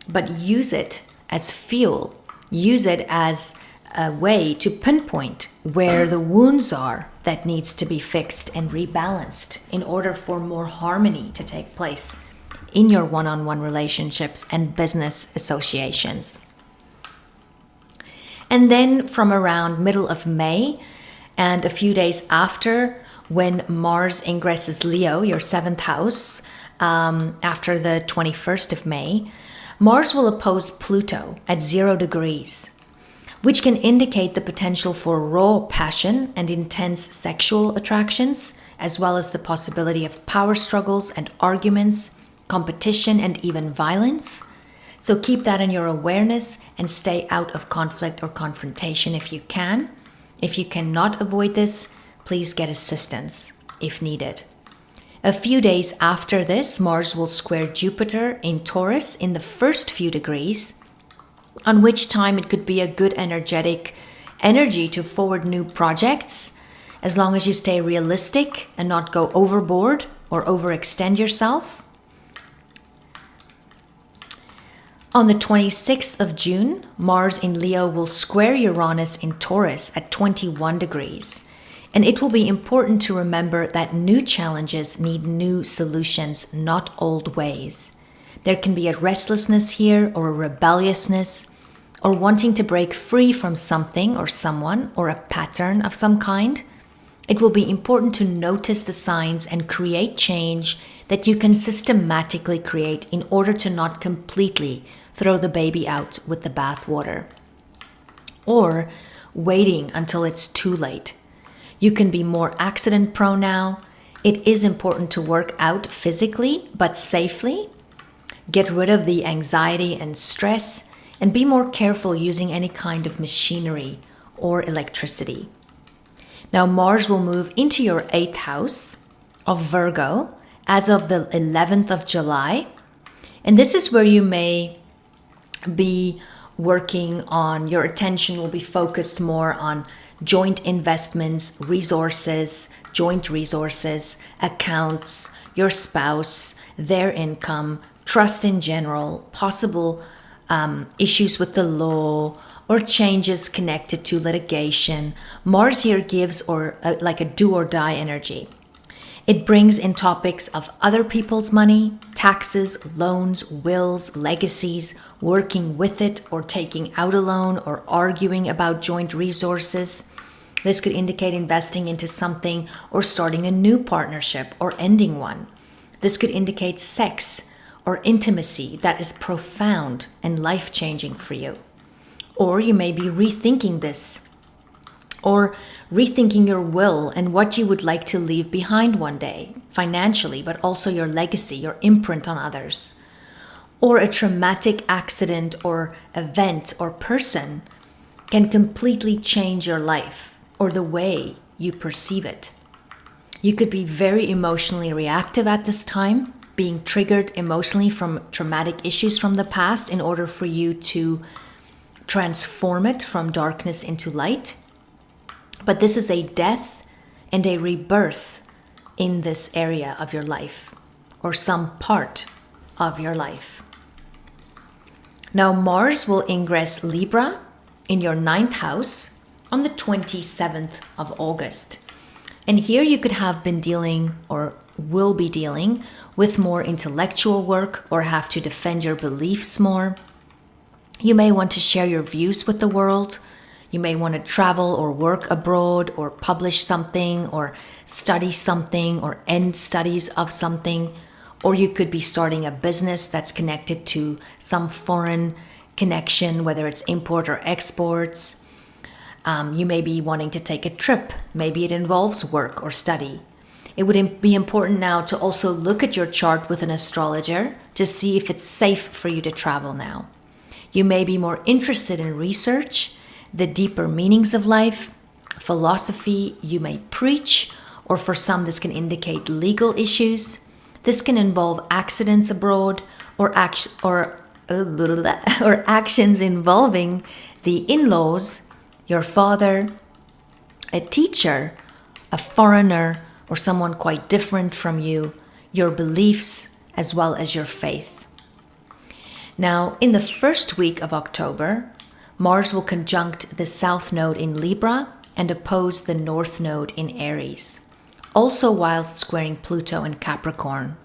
But use it as fuel. Use it as a way to pinpoint where the wounds are that needs to be fixed and rebalanced in order for more harmony to take place in your one-on-one relationships and business associations. And then from around middle of May and a few days after, when Mars ingresses Leo, your 7th house, after the 21st of May, Mars will oppose Pluto at 0 degrees, which can indicate the potential for raw passion and intense sexual attractions, as well as the possibility of power struggles and arguments, competition, and even violence. So keep that in your awareness and stay out of conflict or confrontation if you can. If you cannot avoid this, please get assistance if needed. A few days after this, Mars will square Jupiter in Taurus in the first few degrees, on which time it could be a good energetic energy to forward new projects, as long as you stay realistic and not go overboard or overextend yourself. On the 26th of June, Mars in Leo will square Uranus in Taurus at 21 degrees. And it will be important to remember that new challenges need new solutions, not old ways. There can be a restlessness here or a rebelliousness or wanting to break free from something or someone or a pattern of some kind. It will be important to notice the signs and create change that you can systematically create in order to not completely throw the baby out with the bathwater or waiting until it's too late. You can be more accident prone now. It is important to work out physically, but safely. Get rid of the anxiety and stress, and be more careful using any kind of machinery or electricity. Now, Mars will move into your 8th house of Virgo as of the 11th of July. And this is where you may be working on, your attention will be focused more on joint investments, resources, joint resources, accounts, your spouse, their income, trust in general, possible issues with the law, or changes connected to litigation. Mars here gives like a do or die energy. It brings in topics of other people's money, taxes, loans, wills, legacies, working with it or taking out a loan or arguing about joint resources. This could indicate investing into something or starting a new partnership or ending one. This could indicate sex or intimacy that is profound and life-changing for you. Or you may be rethinking this, or rethinking your will and what you would like to leave behind one day, financially, but also your legacy, your imprint on others. Or a traumatic accident or event or person can completely change your life or the way you perceive it. You could be very emotionally reactive at this time, being triggered emotionally from traumatic issues from the past in order for you to transform it from darkness into light. But this is a death and a rebirth in this area of your life, or some part of your life. Now, Mars will ingress Libra in your 9th house on the 27th of August. And here you could have been dealing or will be dealing with more intellectual work or have to defend your beliefs more. You may want to share your views with the world. You may want to travel or work abroad or publish something or study something or end studies of something. Or you could be starting a business that's connected to some foreign connection, whether it's import or exports. You may be wanting to take a trip. Maybe it involves work or study. It would be important now to also look at your chart with an astrologer to see if it's safe for you to travel now. You may be more interested in research, the deeper meanings of life, philosophy. You may preach, or for some this can indicate legal issues. This can involve accidents abroad or actions involving the in-laws, your father, a teacher, a foreigner, or someone quite different from you, your beliefs, as well as your faith. Now, in the first week of October, Mars will conjunct the South Node in Libra and oppose the North Node in Aries, also whilst squaring Pluto in Capricorn.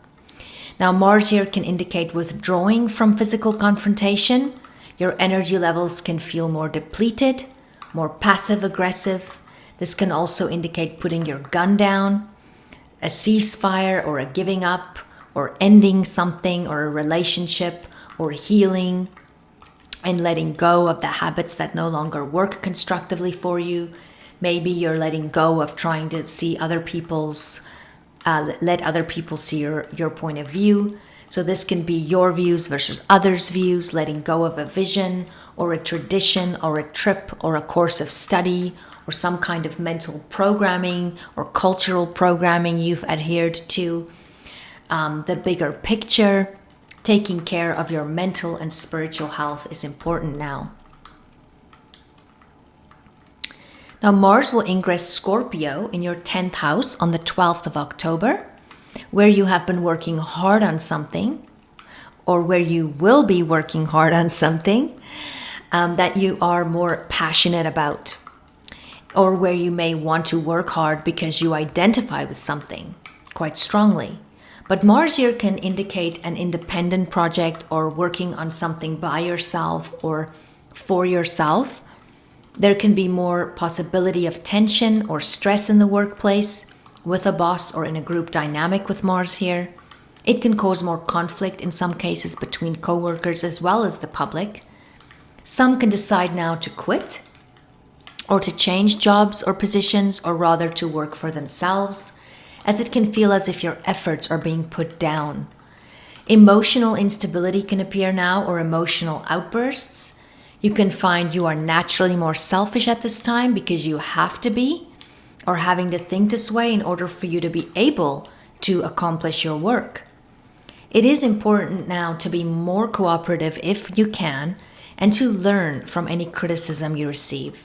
Now, Mars here can indicate withdrawing from physical confrontation. Your energy levels can feel more depleted, more passive-aggressive. This can also indicate putting your gun down, a ceasefire or a giving up, or ending something or a relationship, or healing and letting go of the habits that no longer work constructively for you. Maybe you're letting go of trying to see other people's, let other people see your point of view. So this can be your views versus others' views, letting go of a vision or a tradition or a trip or a course of study or some kind of mental programming or cultural programming you've adhered to. The bigger picture, taking care of your mental and spiritual health is important now. Now, Mars will ingress Scorpio in your 10th house on the 12th of October, where you have been working hard on something, or where you will be working hard on something that you are more passionate about, or where you may want to work hard because you identify with something quite strongly. But Mars here can indicate an independent project or working on something by yourself or for yourself. There can be more possibility of tension or stress in the workplace with a boss or in a group dynamic with Mars here. It can cause more conflict in some cases between co-workers as well as the public. Some can decide now to quit or to change jobs or positions, or rather to work for themselves, as it can feel as if your efforts are being put down. Emotional instability can appear now, or emotional outbursts. You can find you are naturally more selfish at this time because you have to be, or having to think this way in order for you to be able to accomplish your work. It is important now to be more cooperative if you can, and to learn from any criticism you receive.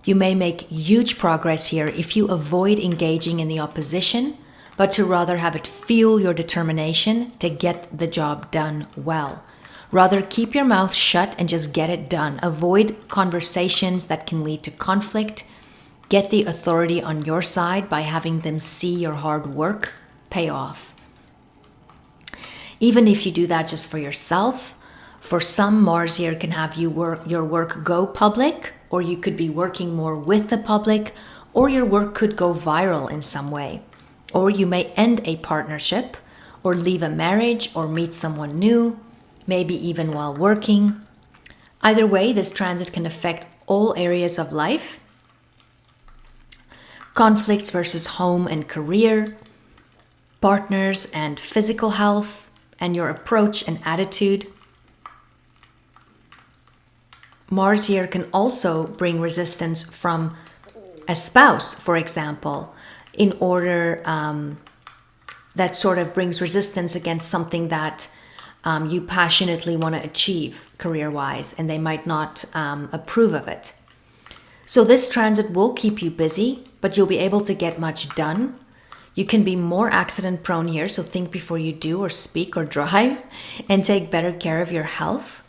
You may make huge progress here if you avoid engaging in the opposition, but to rather have it fuel your determination to get the job done well. Rather keep your mouth shut and just get it done. Avoid conversations that can lead to conflict. Get the authority on your side by having them see your hard work pay off. Even if you do that just for yourself, for some, Mars here can have your work go public, or you could be working more with the public, or your work could go viral in some way. Or you may end a partnership, or leave a marriage, or meet someone new, maybe even while working. Either way, this transit can affect all areas of life. Conflicts versus home and career, partners and physical health, and your approach and attitude. Mars here can also bring resistance from a spouse, for example, in order that sort of brings resistance against something that you passionately want to achieve career-wise, and they might not approve of it. So this transit will keep you busy, but you'll be able to get much done. You can be more accident prone here, so think before you do or speak or drive, and take better care of your health.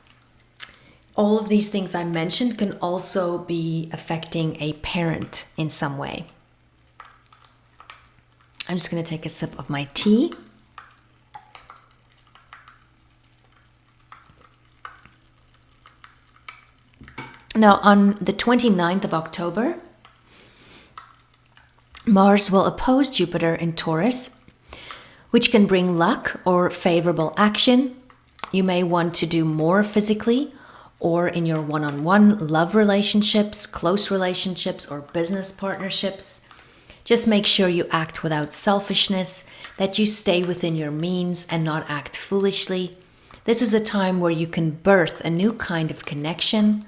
All of these things I mentioned can also be affecting a parent in some way. I'm just going to take a sip of my tea. Now, on the 29th of October, Mars will oppose Jupiter in Taurus, which can bring luck or favorable action. You may want to do more physically or in your one-on-one love relationships, close relationships, or business partnerships. Just make sure you act without selfishness, that you stay within your means and not act foolishly. This is a time where you can birth a new kind of connection,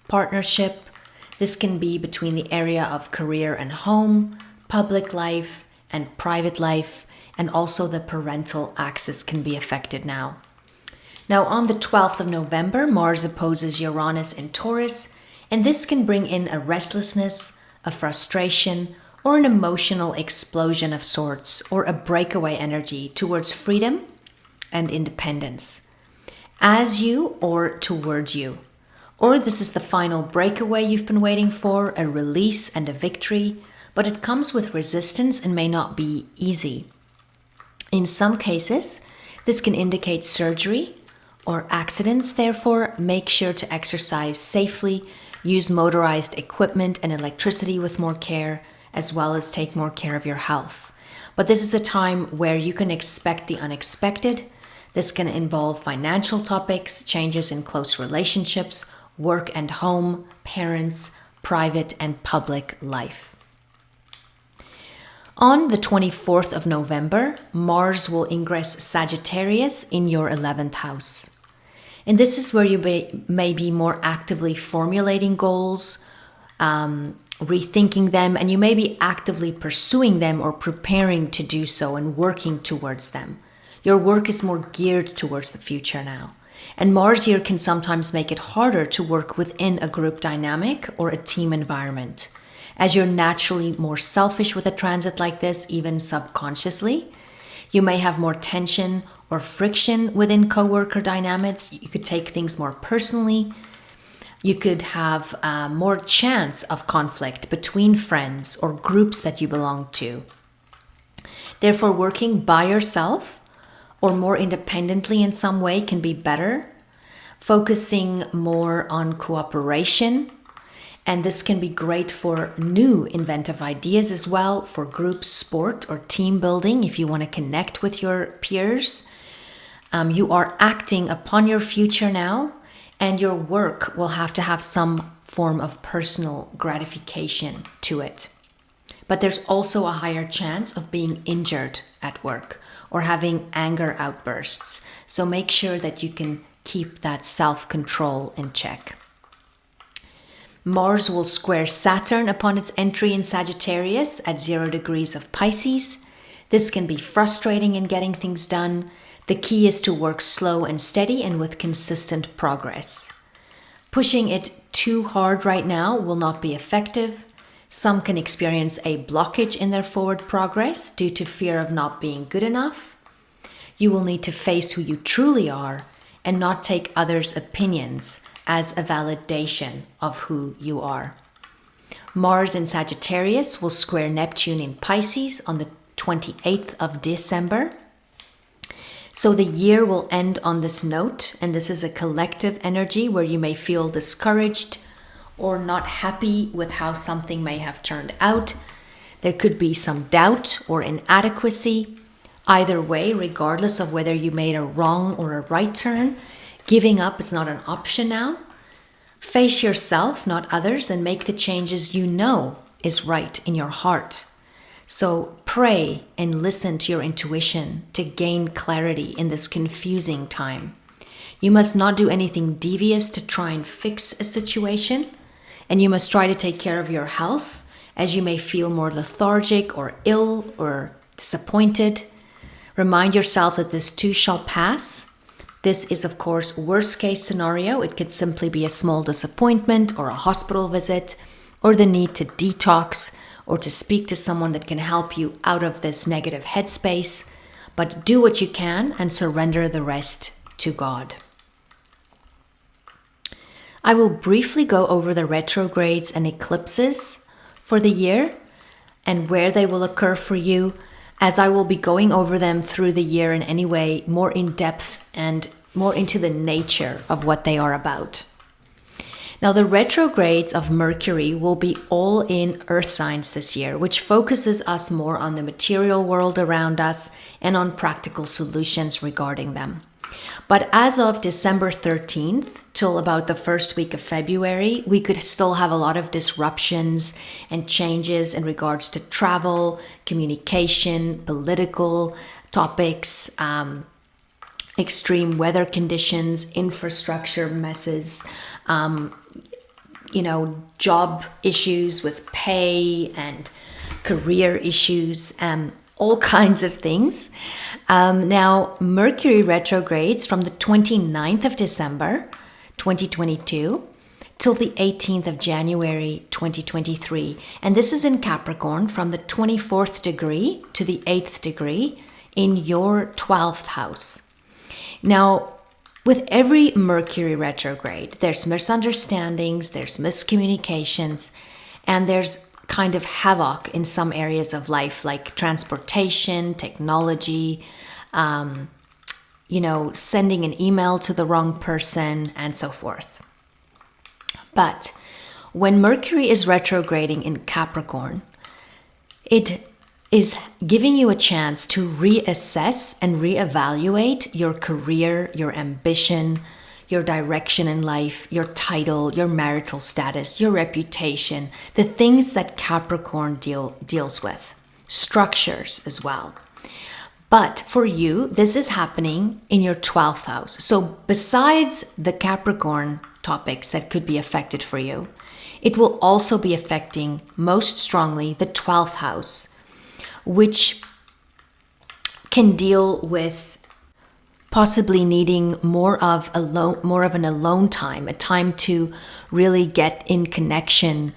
partnership. This can be between the area of career and home, public life and private life, and also the parental axis can be affected now. Now, on the 12th of November, Mars opposes Uranus in Taurus, and this can bring in a restlessness, a frustration, or an emotional explosion of sorts, or a breakaway energy towards freedom and independence, as you or towards you. Or this is the final breakaway you've been waiting for, a release and a victory, but it comes with resistance and may not be easy. In some cases, this can indicate surgery or accidents. Therefore, make sure to exercise safely, use motorized equipment and electricity with more care, as well as take more care of your health. But this is a time where you can expect the unexpected. This can involve financial topics, changes in close relationships, work and home, parents, private and public life. On the 24th of November, Mars will ingress Sagittarius in your 11th house. And this is where you may be more actively formulating goals, rethinking them, and you may be actively pursuing them or preparing to do so and working towards them. Your work is more geared towards the future now. And Mars here can sometimes make it harder to work within a group dynamic or a team environment, as you're naturally more selfish with a transit like this, even subconsciously. You may have more tension or friction within coworker dynamics. You could take things more personally. You could have more chance of conflict between friends or groups that you belong to. Therefore, working by yourself or more independently in some way can be better. Focusing more on cooperation. And this can be great for new inventive ideas as well, for group sport or team building if you want to connect with your peers. You are acting upon your future now, and your work will have to have some form of personal gratification to it. But there's also a higher chance of being injured at work or having anger outbursts. So make sure that you can keep that self-control in check. Mars will square Saturn upon its entry in Sagittarius at 0 degrees of Pisces. This can be frustrating in getting things done. The key is to work slow and steady and with consistent progress. Pushing it too hard right now will not be effective. Some can experience a blockage in their forward progress due to fear of not being good enough. You will need to face who you truly are and not take others' opinions as a validation of who you are. Mars in Sagittarius will square Neptune in Pisces on the 28th of December. So the year will end on this note, and this is a collective energy where you may feel discouraged or not happy with how something may have turned out. There could be some doubt or inadequacy. Either way, regardless of whether you made a wrong or a right turn, giving up is not an option now. Face yourself, not others, and make the changes you know is right in your heart. So pray and listen to your intuition to gain clarity in this confusing time. You must not do anything devious to try and fix a situation, and you must try to take care of your health, as you may feel more lethargic or ill or disappointed. Remind yourself that this too shall pass. This is, of course, worst case scenario. It could simply be a small disappointment or a hospital visit or the need to detox or to speak to someone that can help you out of this negative headspace. But do what you can and surrender the rest to God. I will briefly go over the retrogrades and eclipses for the year and where they will occur for you, as I will be going over them through the year in any way more in depth and more into the nature of what they are about. Now, the retrogrades of Mercury will be all in earth signs this year, which focuses us more on the material world around us and on practical solutions regarding them. But as of December 13th till about the first week of February, we could still have a lot of disruptions and changes in regards to travel, communication, political topics, extreme weather conditions, infrastructure messes, job issues with pay and career issues, all kinds of things. Now, Mercury retrogrades from the 29th of December, 2022, till the 18th of January, 2023. And this is in Capricorn from the 24th degree to the 8th degree in your 12th house. Now, with every Mercury retrograde, there's misunderstandings, there's miscommunications, and there's kind of havoc in some areas of life, like transportation, technology, sending an email to the wrong person, and so forth. But when Mercury is retrograding in Capricorn, it is giving you a chance to reassess and reevaluate your career, your ambition, your direction in life, your title, your marital status, your reputation, the things that Capricorn deals with, structures as well. But for you, this is happening in your 12th house. So besides the Capricorn topics that could be affected for you, it will also be affecting most strongly the 12th house, which can deal with possibly needing more of an alone time, a time to really get in connection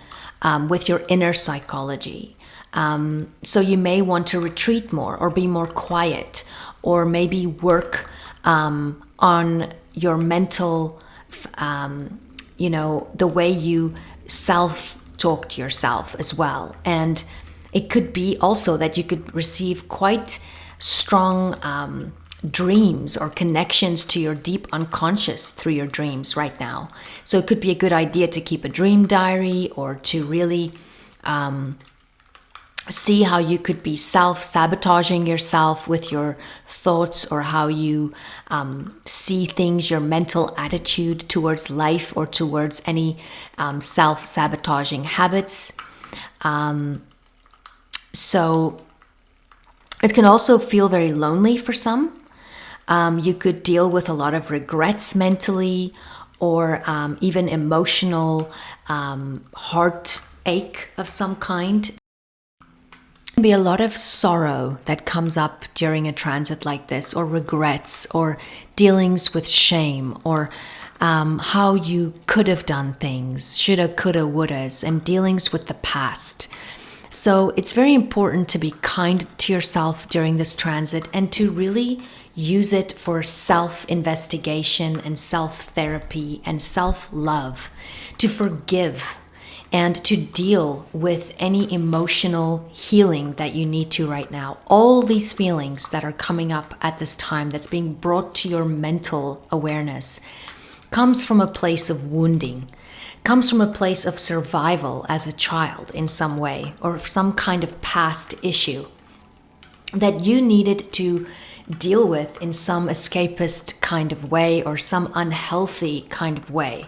with your inner psychology. So you may want to retreat more or be more quiet, or maybe work on your mental, the way you self-talk to yourself as well. And it could be also that you could receive quite strong dreams or connections to your deep unconscious through your dreams right now. So it could be a good idea to keep a dream diary, or to really see how you could be self-sabotaging yourself with your thoughts, or how you see things, your mental attitude towards life or towards any self-sabotaging habits. So it can also feel very lonely for some. You could deal with a lot of regrets mentally, or even emotional heartache of some kind. There can be a lot of sorrow that comes up during a transit like this, or regrets, or dealings with shame, or how you could have done things, shoulda, coulda, wouldas, and dealings with the past. So it's very important to be kind to yourself during this transit, and to really use it for self-investigation and self-therapy and self-love, to forgive and to deal with any emotional healing that you need to right now. All these feelings that are coming up at this time, that's being brought to your mental awareness, comes from a place of wounding, comes from a place of survival as a child in some way, or some kind of past issue that you needed to deal with in some escapist kind of way, or some unhealthy kind of way.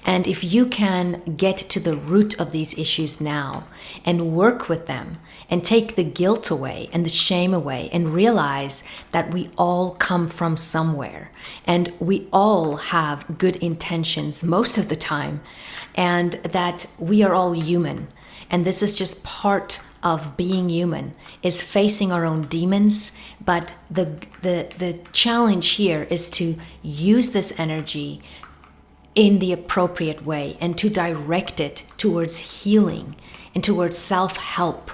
And if you can get to the root of these issues now and work with them, and take the guilt away and the shame away, and realize that we all come from somewhere, and we all have good intentions most of the time, and that we are all human, and this is just part of being human, is facing our own demons. But the challenge here is to use this energy in the appropriate way, and to direct it towards healing and towards self-help.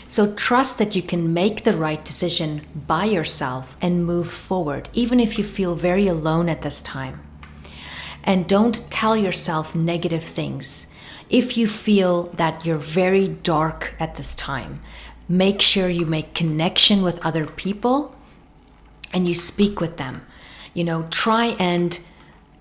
So trust that you can make the right decision by yourself and move forward, even if you feel very alone at this time. And don't tell yourself negative things. If you feel that you're very dark at this time, make sure you make connection with other people and you speak with them. Try and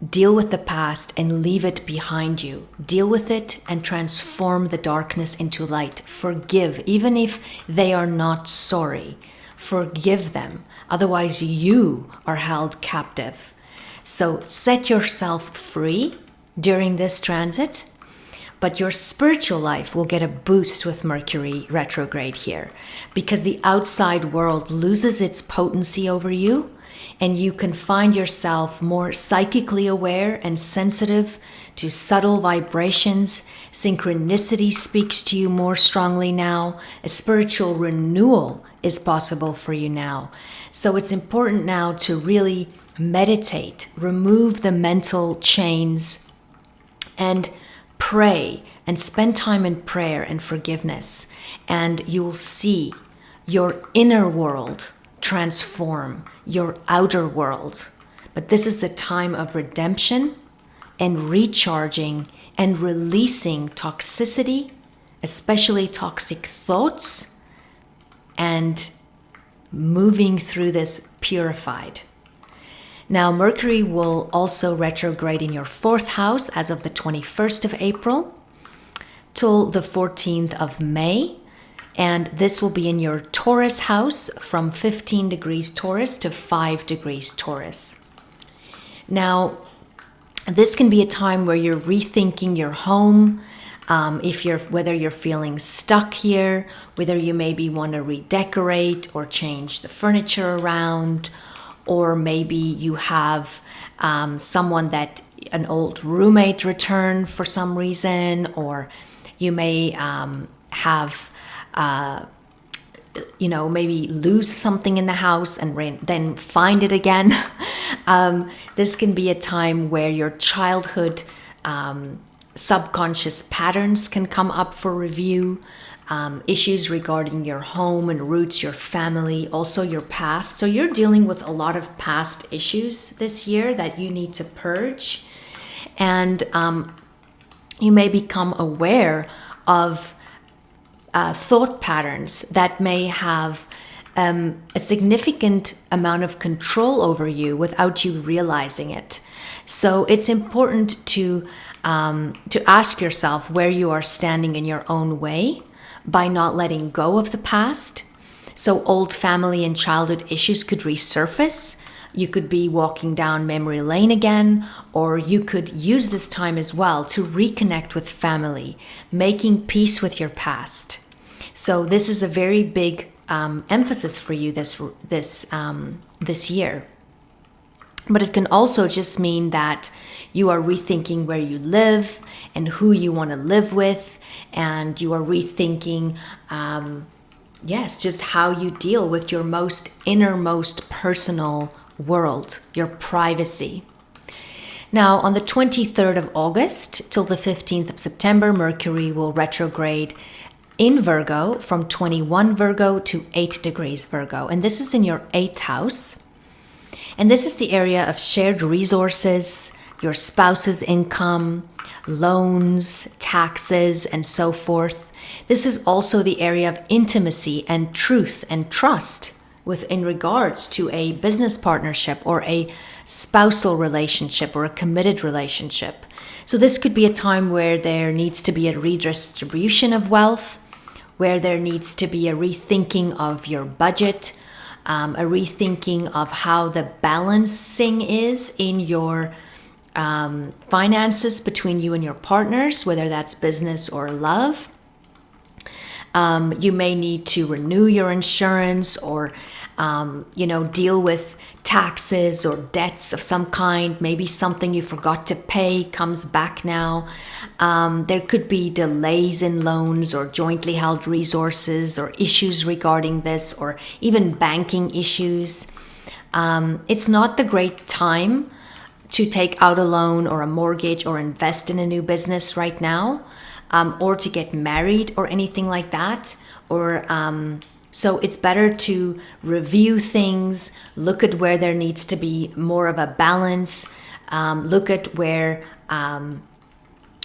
deal with the past and leave it behind you. Deal with it and transform the darkness into light. Forgive, even if they are not sorry. Forgive them. Otherwise, you are held captive. So set yourself free during this transit, but your spiritual life will get a boost with Mercury retrograde here, because the outside world loses its potency over you, and you can find yourself more psychically aware and sensitive to subtle vibrations. Synchronicity speaks to you more strongly now. A spiritual renewal is possible for you now. So it's important now to really meditate, remove the mental chains, and pray and spend time in prayer and forgiveness. And you will see your inner world transform, your outer world. But this is a time of redemption and recharging and releasing toxicity, especially toxic thoughts, and moving through this purified. Now, Mercury will also retrograde in your 4th house as of the 21st of April till the 14th of May. And this will be in your Taurus house from 15 degrees Taurus to 5 degrees Taurus. Now, this can be a time where you're rethinking your home, whether you're feeling stuck here, whether you maybe want to redecorate or change the furniture around, or maybe you have an old roommate return for some reason, or you may have maybe lose something in the house and then find it again. This can be a time where your childhood subconscious patterns can come up for review. Issues regarding your home and roots, your family, also your past. So you're dealing with a lot of past issues this year that you need to purge. And you may become aware of thought patterns that may have a significant amount of control over you without you realizing it. So it's important to ask yourself where you are standing in your own way by not letting go of the past. So old family and childhood issues could resurface. You could be walking down memory lane again, or you could use this time as well to reconnect with family, making peace with your past. So this is a very big emphasis for you this year. But it can also just mean that you are rethinking where you live and who you want to live with, and you are rethinking, just how you deal with your innermost personal world, your privacy. Now, on the 23rd of August till the 15th of September, Mercury will retrograde in Virgo from 21 Virgo to 8 degrees Virgo. And this is in your 8th house. And this is the area of shared resources, your spouse's income, loans, taxes, and so forth. This is also the area of intimacy and truth and trust in regards to a business partnership or a spousal relationship or a committed relationship. So this could be a time where there needs to be a redistribution of wealth, where there needs to be a rethinking of your budget, a rethinking of how the balancing is in your finances between you and your partners, whether that's business or love. You may need to renew your insurance or, deal with taxes or debts of some kind. Maybe something you forgot to pay comes back now. There could be delays in loans or jointly held resources or issues regarding this, or even banking issues. It's not the great time to take out a loan or a mortgage or invest in a new business right now, or to get married or anything like that. So it's better to review things, look at where there needs to be more of a balance, look at where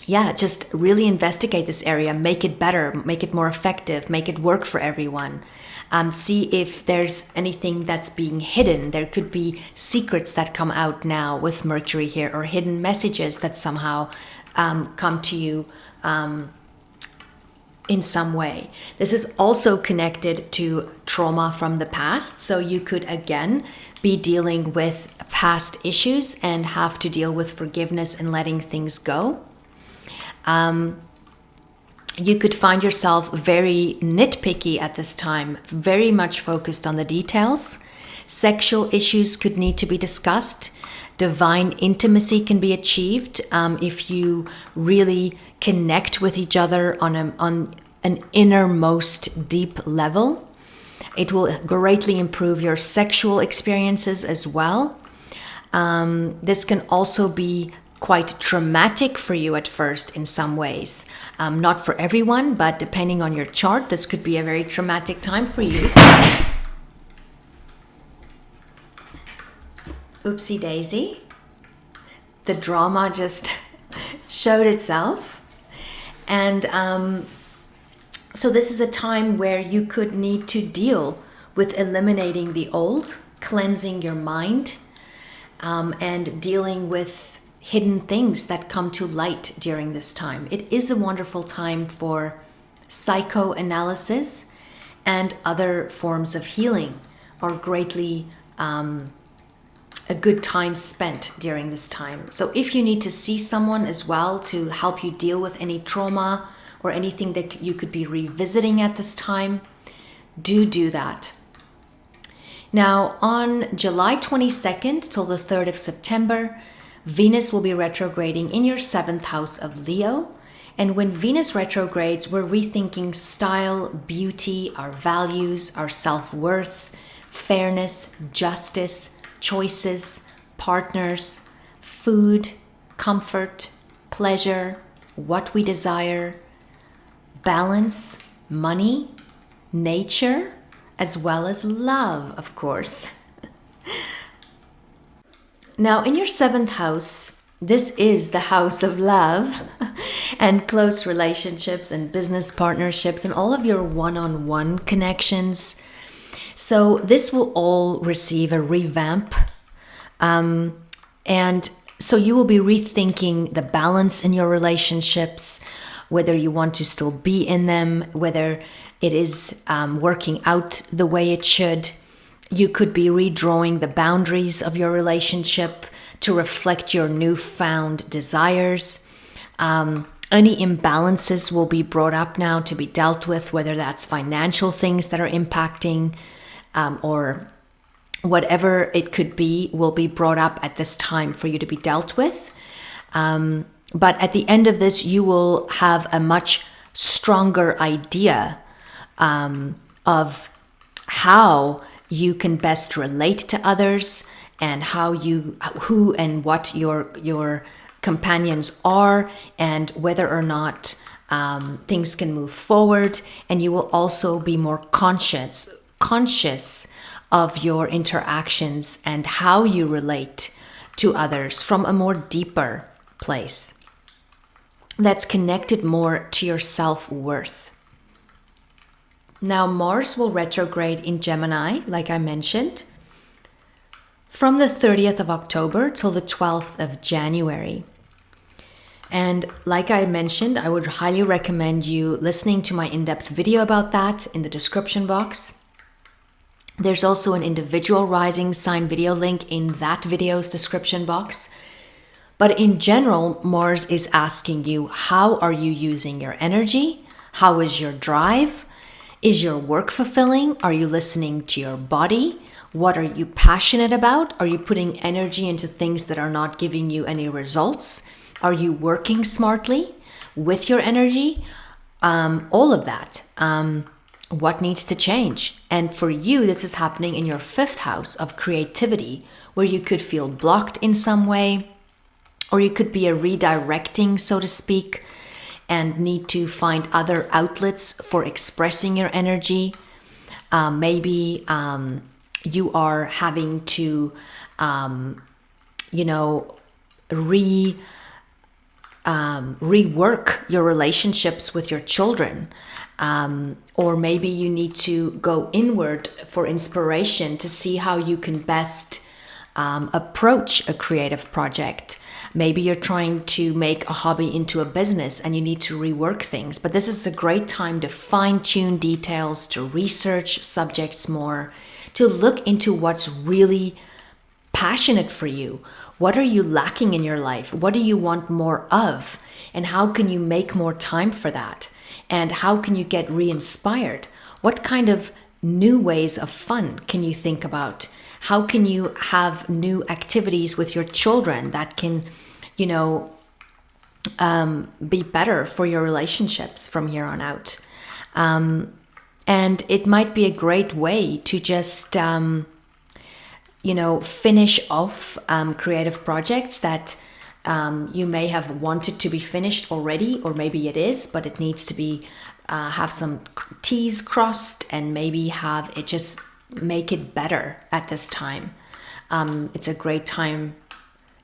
yeah, just really investigate this area, make it better, make it more effective, make it work for everyone. See if there's anything that's being hidden. There could be secrets that come out now with Mercury here, or hidden messages that somehow come to you in some way. This is also connected to trauma from the past. So you could, again, be dealing with past issues and have to deal with forgiveness and letting things go. You could find yourself very nitpicky at this time, very much focused on the details. Sexual issues could need to be discussed. Divine intimacy can be achieved if you really connect with each other on an innermost deep level. It will greatly improve your sexual experiences as well. This can also be quite traumatic for you at first in some ways. Not for everyone, but depending on your chart, this could be a very traumatic time for you. Oopsie daisy. The drama just showed itself. And so this is a time where you could need to deal with eliminating the old, cleansing your mind, and dealing with hidden things that come to light during this time. It is a wonderful time for psychoanalysis, and other forms of healing are greatly a good time spent during this time. So if you need to see someone as well to help you deal with any trauma or anything that you could be revisiting at this time, do that. Now, on July 22nd till the 3rd of September, Venus will be retrograding in your 7th house of Leo. And when Venus retrogrades, we're rethinking style, beauty, our values, our self-worth, fairness, justice, choices, partners, food, comfort, pleasure, what we desire, balance, money, nature, as well as love, of course. Now, in your 7th house, this is the house of love and close relationships and business partnerships and all of your one-on-one connections. So this will all receive a revamp. And so you will be rethinking the balance in your relationships, whether you want to still be in them, whether it is working out the way it should. You could be redrawing the boundaries of your relationship to reflect your newfound desires. Any imbalances will be brought up now to be dealt with, whether that's financial things that are impacting or whatever it could be, will be brought up at this time for you to be dealt with. But at the end of this, you will have a much stronger idea of how you can best relate to others and who and what your companions are, and whether or not things can move forward. And you will also be more conscious of your interactions and how you relate to others from a more deeper place that's connected more to your self-worth. Now, Mars will retrograde in Gemini, like I mentioned, from the 30th of October till the 12th of January. And like I mentioned, I would highly recommend you listening to my in-depth video about that in the description box. There's also an individual rising sign video link in that video's description box. But in general, Mars is asking you, how are you using your energy? How is your drive? Is your work fulfilling? Are you listening to your body? What are you passionate about? Are you putting energy into things that are not giving you any results? Are you working smartly with your energy? All of that. What needs to change? And for you, this is happening in your 5th house of creativity, where you could feel blocked in some way, or you could be a redirecting, so to speak, and need to find other outlets for expressing your energy. Maybe you are having to, rework your relationships with your children. Or maybe you need to go inward for inspiration to see how you can best approach a creative project. Maybe you're trying to make a hobby into a business and you need to rework things. But this is a great time to fine-tune details, to research subjects more, to look into what's really passionate for you. What are you lacking in your life? What do you want more of? And how can you make more time for that? And how can you get re-inspired? What kind of new ways of fun can you think about? How can you have new activities with your children that can, be better for your relationships from here on out? And it might be a great way to just, finish off creative projects that you may have wanted to be finished already, or maybe it is, but it needs to be have some T's crossed and maybe have it just make it better at this time. It's a great time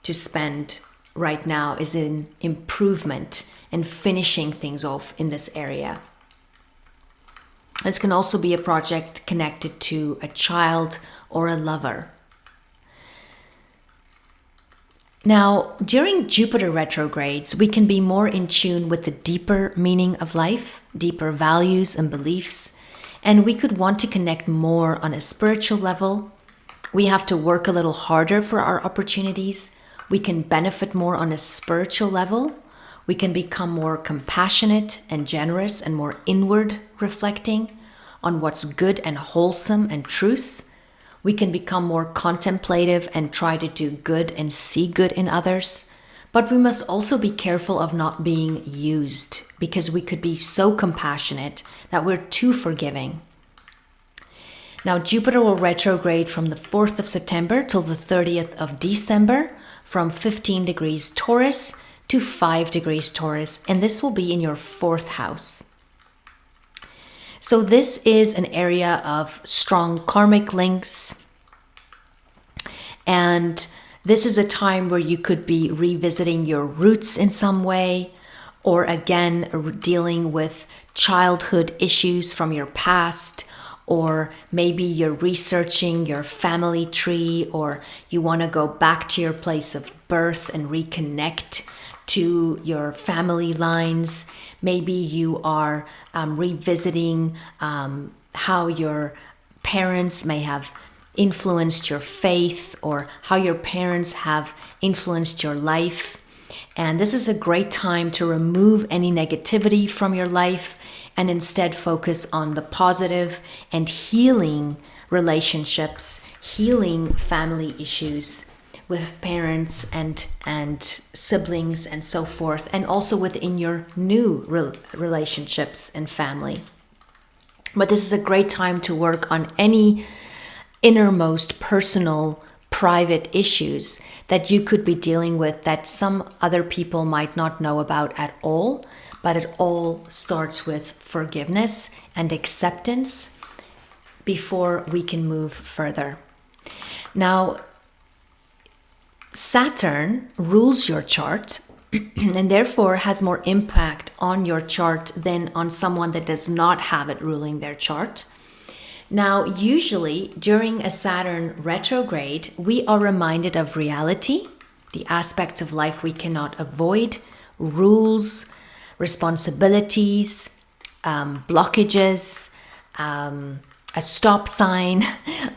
to spend right now is in improvement and finishing things off in this area. This can also be a project connected to a child or a lover. Now, during Jupiter retrogrades, we can be more in tune with the deeper meaning of life, deeper values and beliefs, and we could want to connect more on a spiritual level. We have to work a little harder for our opportunities. We can benefit more on a spiritual level. We can become more compassionate and generous and more inward reflecting on what's good and wholesome and truth. We can become more contemplative and try to do good and see good in others. But we must also be careful of not being used, because we could be so compassionate that we're too forgiving. Now, Jupiter will retrograde from the 4th of September till the 30th of December, from 15 degrees Taurus to 5 degrees Taurus, and this will be in your 4th house. So this is an area of strong karmic links, and this is a time where you could be revisiting your roots in some way, or again, dealing with childhood issues from your past, or maybe you're researching your family tree, or you want to go back to your place of birth and reconnect to your family lines. Maybe you are revisiting how your parents may have influenced your faith, or how your parents have influenced your life. And this is a great time to remove any negativity from your life and instead focus on the positive and healing relationships, healing family issues with parents and siblings and so forth, and also within your new relationships and family. But this is a great time to work on any innermost personal private issues that you could be dealing with that some other people might not know about at all. But it all starts with forgiveness and acceptance before we can move further. Now, Saturn rules your chart and therefore has more impact on your chart than on someone that does not have it ruling their chart. Now, usually during a Saturn retrograde, we are reminded of reality, the aspects of life we cannot avoid, rules, responsibilities, blockages, a stop sign,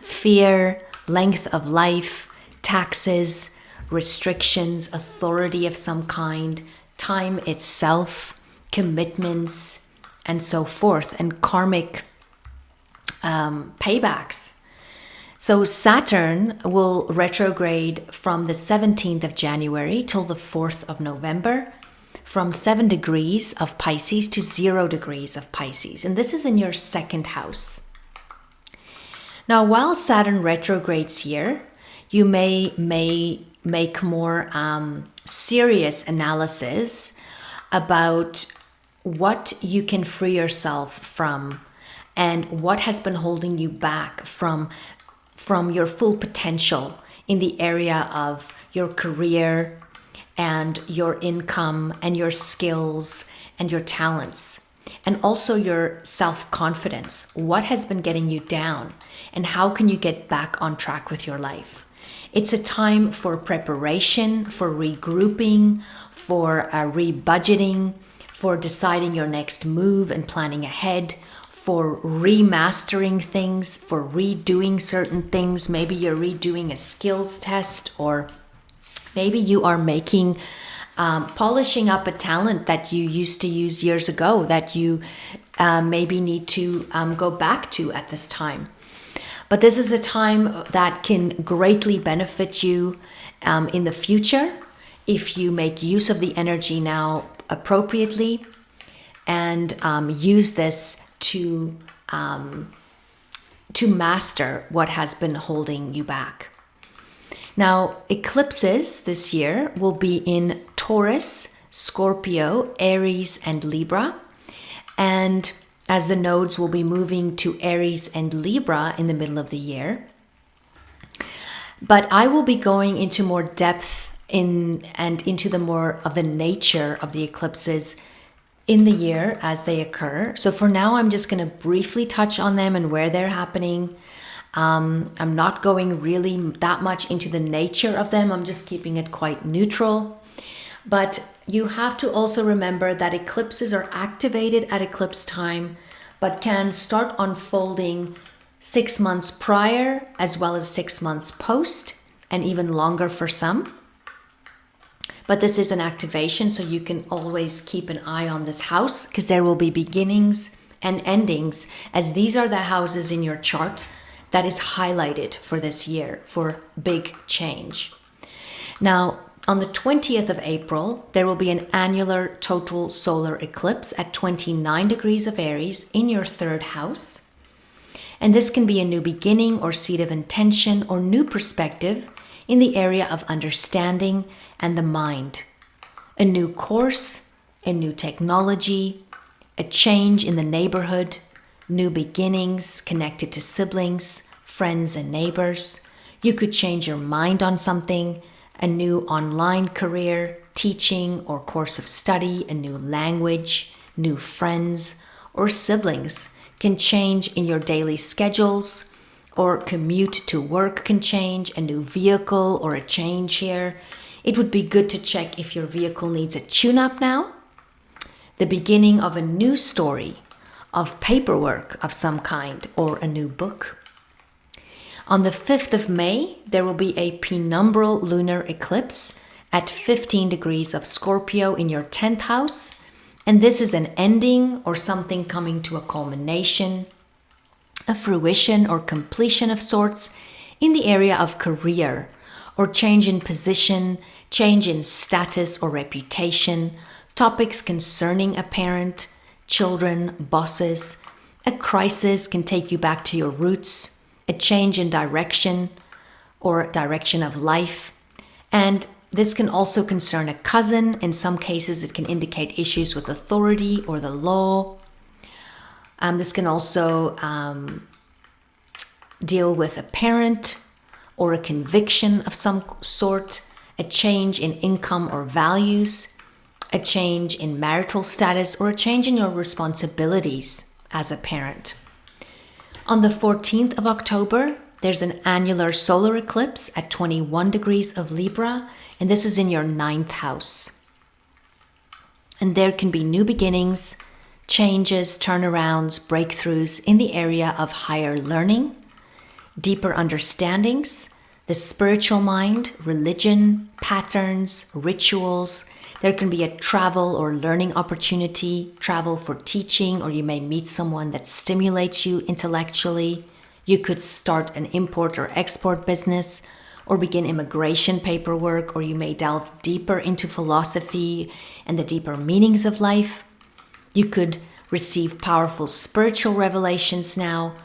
fear, length of life, taxes, restrictions, authority of some kind, time itself, commitments, and so forth, and karmic paybacks. So Saturn will retrograde from the 17th of January till the 4th of November, from 7 degrees of Pisces to 0 degrees of Pisces. And this is in your 2nd house. Now, while Saturn retrogrades here, you may make more serious analysis about what you can free yourself from and what has been holding you back from your full potential in the area of your career, and your income and your skills and your talents, and also your self-confidence. What has been getting you down, and how can you get back on track with your life? It's a time for preparation, for regrouping, for rebudgeting, for deciding your next move and planning ahead, for remastering things, for redoing certain things. Maybe you're redoing a skills test, or maybe you are polishing up a talent that you used to use years ago that you maybe need to go back to at this time. But this is a time that can greatly benefit you in the future if you make use of the energy now appropriately and use this to master what has been holding you back. Now, eclipses this year will be in Taurus, Scorpio, Aries, and Libra. And as the nodes will be moving to Aries and Libra in the middle of the year. But I will be going into more depth into the more of the nature of the eclipses in the year as they occur. So for now, I'm just going to briefly touch on them and where they're happening. I'm not going really that much into the nature of them. I'm just keeping it quite neutral. But you have to also remember that eclipses are activated at eclipse time, but can start unfolding 6 months prior as well as 6 months post, and even longer for some. But this is an activation, so you can always keep an eye on this house, because there will be beginnings and endings, as these are the houses in your chart that is highlighted for this year for big change. Now, on the 20th of April, there will be an annular total solar eclipse at 29 degrees of Aries in your 3rd house. And this can be a new beginning or seed of intention or new perspective in the area of understanding and the mind. A new course, a new technology, a change in the neighborhood, new beginnings connected to siblings, friends, and neighbors. You could change your mind on something, a new online career, teaching or course of study, a new language, new friends, or siblings can change in your daily schedules, or commute to work can change, a new vehicle or a change here. It would be good to check if your vehicle needs a tune-up now. The beginning of a new story, of paperwork of some kind, or a new book. On the 5th of May, there will be a penumbral lunar eclipse at 15 degrees of Scorpio in your 10th house. And this is an ending or something coming to a culmination, a fruition or completion of sorts in the area of career, or change in position, change in status or reputation, topics concerning a parent, children, bosses. A crisis can take you back to your roots, a change in direction or direction of life. And this can also concern a cousin. In some cases, it can indicate issues with authority or the law. This can also deal with a parent or a conviction of some sort, a change in income or values, a change in marital status, or a change in your responsibilities as a parent. On the 14th of October, there's an annular solar eclipse at 21 degrees of Libra, and this is in your 9th house. And there can be new beginnings, changes, turnarounds, breakthroughs in the area of higher learning, deeper understandings, the spiritual mind, religion, patterns, rituals. There can be a travel or learning opportunity, travel for teaching, or you may meet someone that stimulates you intellectually. You could start an import or export business, or begin immigration paperwork, or you may delve deeper into philosophy and the deeper meanings of life. You could receive powerful spiritual revelations now,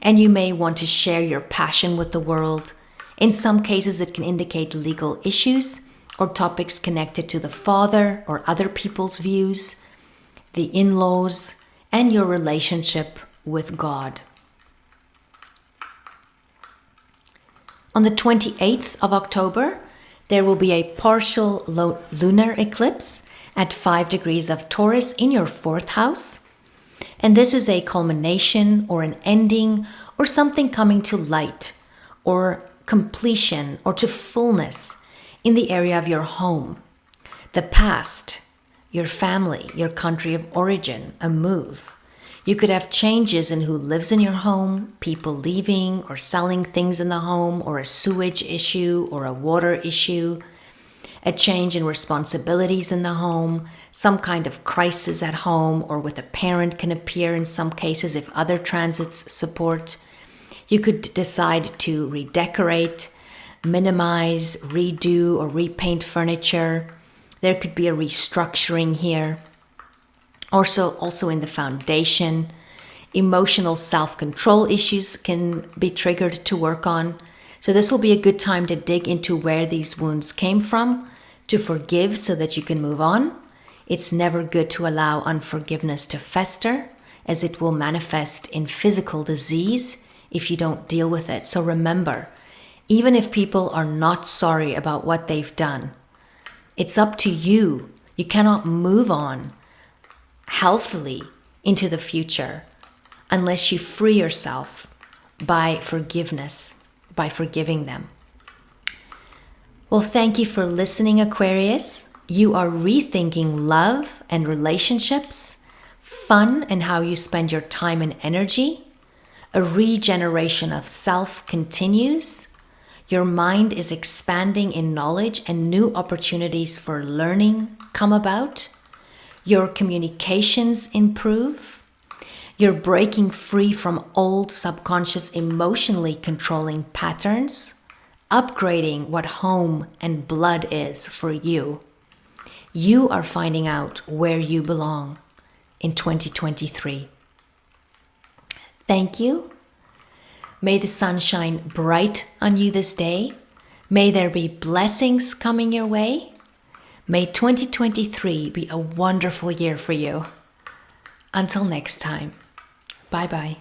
and you may want to share your passion with the world. In some cases, it can indicate legal issues or topics connected to the father or other people's views, the in-laws, and your relationship with God. On the 28th of October, There will be a partial lunar eclipse at 5 degrees of Taurus in your 4th house. And this is a culmination or an ending or something coming to light or completion or to fullness in the area of your home, the past, your family, your country of origin, a move. You could have changes in who lives in your home, people leaving or selling things in the home, or a sewage issue or a water issue, a change in responsibilities in the home, some kind of crisis at home or with a parent can appear in some cases if other transits support. You could decide to redecorate, minimize, redo, or repaint furniture. There could be a restructuring here. Also in the foundation, emotional self-control issues can be triggered to work on. So this will be a good time to dig into where these wounds came from, to forgive so that you can move on. It's never good to allow unforgiveness to fester, as it will manifest in physical disease if you don't deal with it. So remember, even if people are not sorry about what they've done, it's up to you. You cannot move on healthily into the future unless you free yourself by forgiveness, by forgiving them. Well, thank you for listening, Aquarius. You are rethinking love and relationships, fun and how you spend your time and energy. A regeneration of self continues. Your mind is expanding in knowledge and new opportunities for learning come about. Your communications improve. You're breaking free from old subconscious emotionally controlling patterns, upgrading what home and blood is for you. You are finding out where you belong in 2023. Thank you. May the sun shine bright on you this day. May there be blessings coming your way. May 2023 be a wonderful year for you. Until next time, bye-bye.